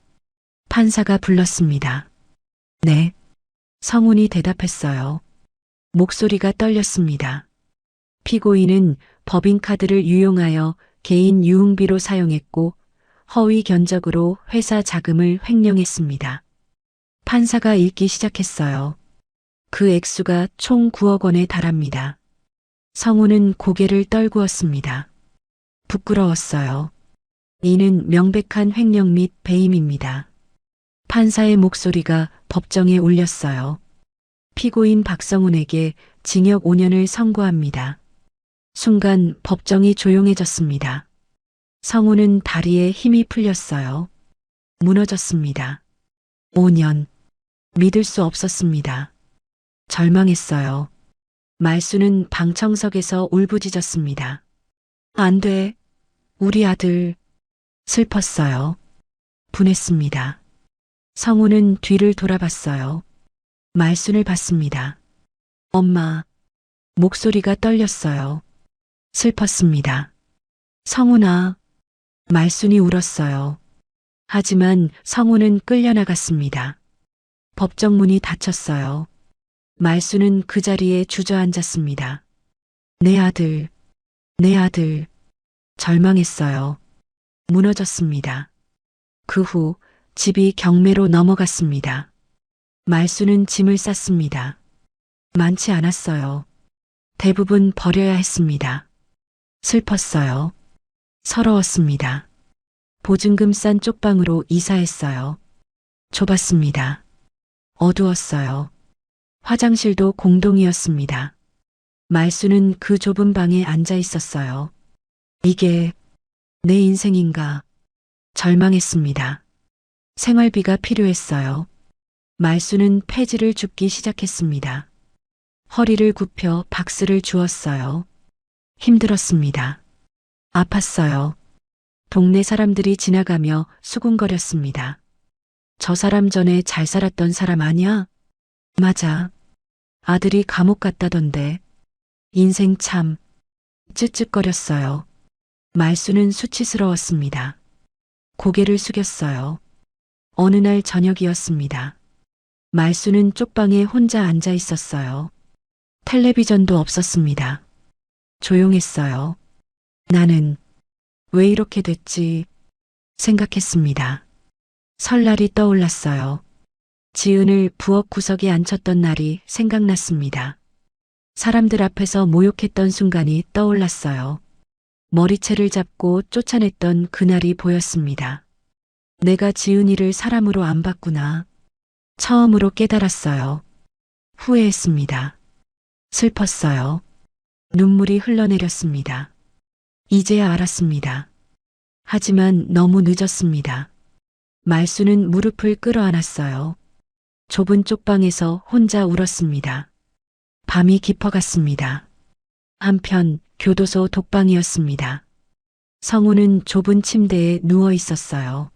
판사가 불렀습니다. 네. 성훈이 대답했어요. 목소리가 떨렸습니다. 피고인은 법인카드를 유용하여 개인 유흥비로 사용했고 허위 견적으로 회사 자금을 횡령했습니다. 판사가 읽기 시작했어요. 그 액수가 총 9억 원에 달합니다. 성우는 고개를 떨구었습니다. 부끄러웠어요. 이는 명백한 횡령 및 배임입니다. 판사의 목소리가 법정에 울렸어요. 피고인 박성훈에게 징역 5년을 선고합니다. 순간 법정이 조용해졌습니다. 성우는 다리에 힘이 풀렸어요. 무너졌습니다. 5년. 믿을 수 없었습니다. 절망했어요. 말수는 방청석에서 울부짖었습니다. 안 돼. 우리 아들. 슬펐어요. 분했습니다. 성우는 뒤를 돌아봤어요. 말순을 봤습니다. 엄마. 목소리가 떨렸어요. 슬펐습니다. 성훈아. 말순이 울었어요. 하지만 성우는 끌려나갔습니다. 법정 문이 닫혔어요. 말순은 그 자리에 주저앉았습니다. 내 아들, 내 아들. 절망했어요. 무너졌습니다. 그 후 집이 경매로 넘어갔습니다. 말순은 짐을 쌌습니다. 많지 않았어요. 대부분 버려야 했습니다. 슬펐어요. 서러웠습니다. 보증금 싼 쪽방으로 이사했어요. 좁았습니다. 어두웠어요. 화장실도 공동이었습니다. 말수는 그 좁은 방에 앉아 있었어요. 이게 내 인생인가? 절망했습니다. 생활비가 필요했어요. 말수는 폐지를 줍기 시작했습니다. 허리를 굽혀 박스를 주었어요. 힘들었습니다. 아팠어요. 동네 사람들이 지나가며 수군거렸습니다. 저 사람 전에 잘 살았던 사람 아니야? 맞아. 아들이 감옥 갔다던데. 인생 참. 쯧쯧거렸어요. 말수는 수치스러웠습니다. 고개를 숙였어요. 어느 날 저녁이었습니다. 말수는 쪽방에 혼자 앉아 있었어요. 텔레비전도 없었습니다. 조용했어요. 나는 왜 이렇게 됐지 생각했습니다. 설날이 떠올랐어요. 지은을 부엌 구석에 앉혔던 날이 생각났습니다. 사람들 앞에서 모욕했던 순간이 떠올랐어요. 머리채를 잡고 쫓아냈던 그날이 보였습니다. 내가 지은이를 사람으로 안 봤구나. 처음으로 깨달았어요. 후회했습니다. 슬펐어요. 눈물이 흘러내렸습니다. 이제야 알았습니다. 하지만 너무 늦었습니다. 말수는 무릎을 끌어안았어요. 좁은 쪽방에서 혼자 울었습니다. 밤이 깊어갔습니다. 한편 교도소 독방이었습니다. 성우는 좁은 침대에 누워 있었어요.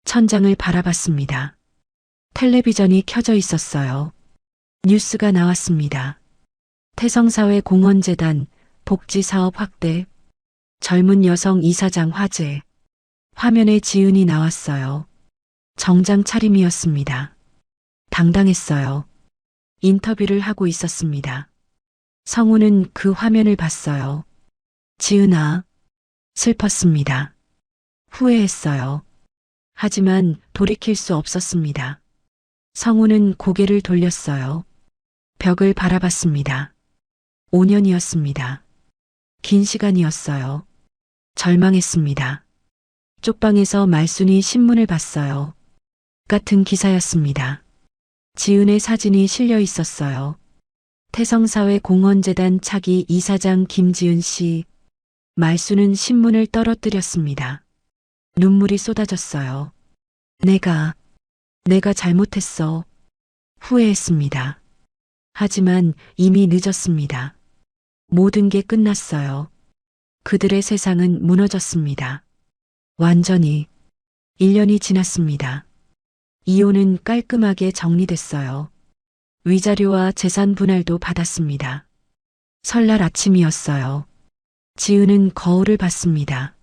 천장을 바라봤습니다. 텔레비전이 켜져 있었어요. 뉴스가 나왔습니다. 태성사회 공헌재단 복지사업 확대, 젊은 여성 이사장 화재, 화면에 지은이 나왔어요. 정장 차림이었습니다. 당당했어요. 인터뷰를 하고 있었습니다. 성우는 그 화면을 봤어요. 지은아, 슬펐습니다. 후회했어요. 하지만 돌이킬 수 없었습니다. 성우는 고개를 돌렸어요. 벽을 바라봤습니다. 5년이었습니다. 긴 시간이었어요. 절망했습니다. 쪽방에서 말순이 신문을 봤어요. 같은 기사였습니다. 지은의 사진이 실려 있었어요. 태성사회 공헌재단 차기 이사장 김지은 씨. 말순은 신문을 떨어뜨렸습니다. 눈물이 쏟아졌어요. 내가 잘못했어. 후회했습니다. 하지만 이미 늦었습니다. 모든 게 끝났어요. 그들의 세상은 무너졌습니다. 완전히 1년이 지났습니다. 이혼은 깔끔하게 정리됐어요. 위자료와 재산 분할도 받았습니다. 설날 아침이었어요. 지은은 거울을 봤습니다.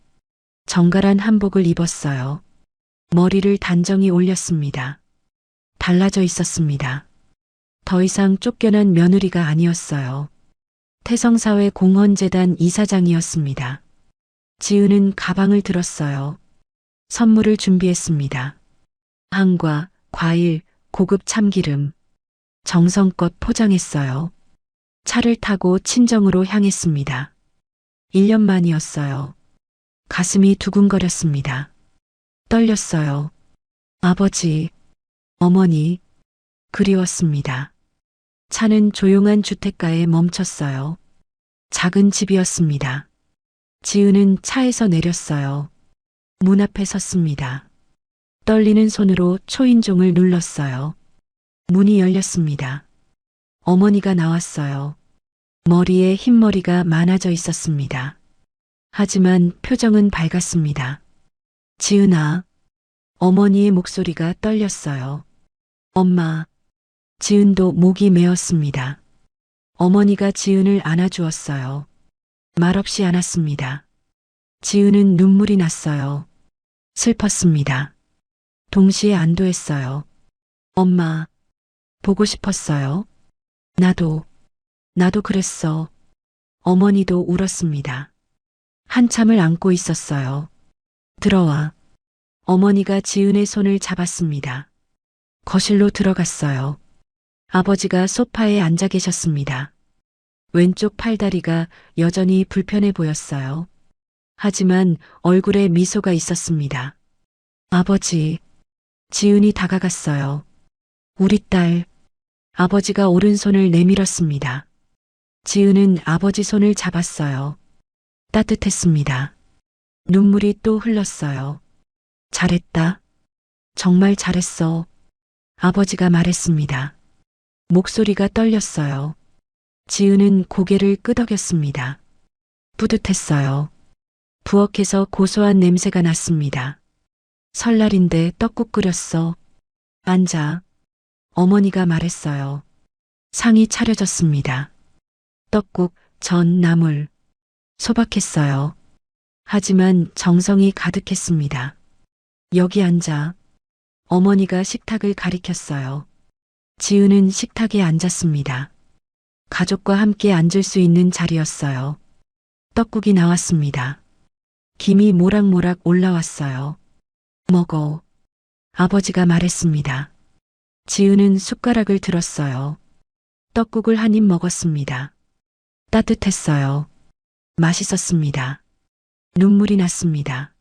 정갈한 한복을 입었어요. 머리를 단정히 올렸습니다. 달라져 있었습니다. 더 이상 쫓겨난 며느리가 아니었어요. 태성사회 공헌재단 이사장이었습니다. 지은은 가방을 들었어요. 선물을 준비했습니다. 한과, 과일, 고급 참기름. 정성껏 포장했어요. 차를 타고 친정으로 향했습니다. 1년 만이었어요. 가슴이 두근거렸습니다. 떨렸어요. 아버지, 어머니, 그리웠습니다. 차는 조용한 주택가에 멈췄어요. 작은 집이었습니다. 지은은 차에서 내렸어요. 문 앞에 섰습니다. 떨리는 손으로 초인종을 눌렀어요. 문이 열렸습니다. 어머니가 나왔어요. 머리에 흰머리가 많아져 있었습니다. 하지만 표정은 밝았습니다. 지은아, 어머니의 목소리가 떨렸어요. 엄마, 지은도 목이 메었습니다. 어머니가 지은을 안아주었어요. 말없이 안았습니다. 지은은 눈물이 났어요. 슬펐습니다. 동시에 안도했어요. 엄마, 보고 싶었어요. 나도 그랬어. 어머니도 울었습니다. 한참을 안고 있었어요. 들어와. 어머니가 지은의 손을 잡았습니다. 거실로 들어갔어요. 아버지가 소파에 앉아 계셨습니다. 왼쪽 팔다리가 여전히 불편해 보였어요. 하지만 얼굴에 미소가 있었습니다. 아버지, 지은이 다가갔어요. 우리 딸. 아버지가 오른손을 내밀었습니다. 지은은 아버지 손을 잡았어요. 따뜻했습니다. 눈물이 또 흘렀어요. 잘했다. 정말 잘했어. 아버지가 말했습니다. 목소리가 떨렸어요. 지은은 고개를 끄덕였습니다. 뿌듯했어요. 부엌에서 고소한 냄새가 났습니다. 설날인데 떡국 끓였어. 앉아. 어머니가 말했어요. 상이 차려졌습니다. 떡국, 전, 나물. 소박했어요. 하지만 정성이 가득했습니다. 여기 앉아. 어머니가 식탁을 가리켰어요. 지은은 식탁에 앉았습니다. 가족과 함께 앉을 수 있는 자리였어요. 떡국이 나왔습니다. 김이 모락모락 올라왔어요. 먹어. 아버지가 말했습니다. 지은은 숟가락을 들었어요. 떡국을 한 입 먹었습니다. 따뜻했어요. 맛있었습니다. 눈물이 났습니다.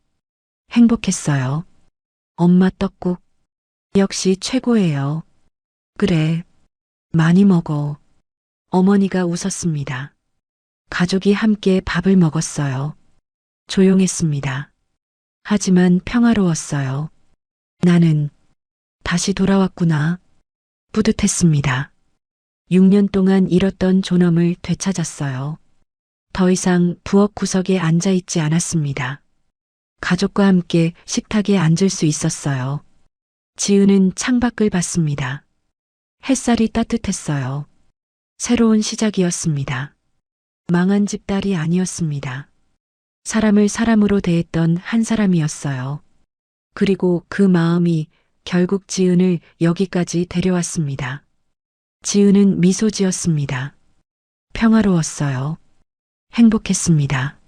행복했어요. 엄마 떡국. 역시 최고예요. 그래. 많이 먹어. 어머니가 웃었습니다. 가족이 함께 밥을 먹었어요. 조용했습니다. 하지만 평화로웠어요. 나는 다시 돌아왔구나. 뿌듯했습니다. 6년 동안 잃었던 존엄을 되찾았어요. 더 이상 부엌 구석에 앉아 있지 않았습니다. 가족과 함께 식탁에 앉을 수 있었어요. 지은은 창밖을 봤습니다. 햇살이 따뜻했어요. 새로운 시작이었습니다. 망한 집 딸이 아니었습니다. 사람을 사람으로 대했던 한 사람이었어요. 그리고 그 마음이 결국 지은을 여기까지 데려왔습니다. 지은은 미소 지었습니다. 평화로웠어요. 행복했습니다.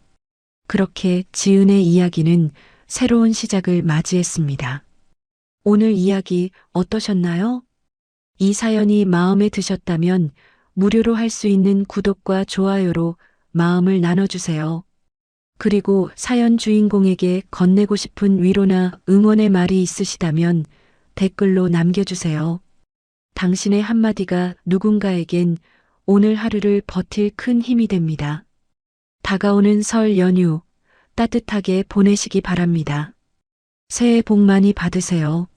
그렇게 지은의 이야기는 새로운 시작을 맞이했습니다. 오늘 이야기 어떠셨나요? 이 사연이 마음에 드셨다면 무료로 할 수 있는 구독과 좋아요로 마음을 나눠주세요. 그리고 사연 주인공에게 건네고 싶은 위로나 응원의 말이 있으시다면 댓글로 남겨주세요. 당신의 한마디가 누군가에겐 오늘 하루를 버틸 큰 힘이 됩니다. 다가오는 설 연휴 따뜻하게 보내시기 바랍니다. 새해 복 많이 받으세요.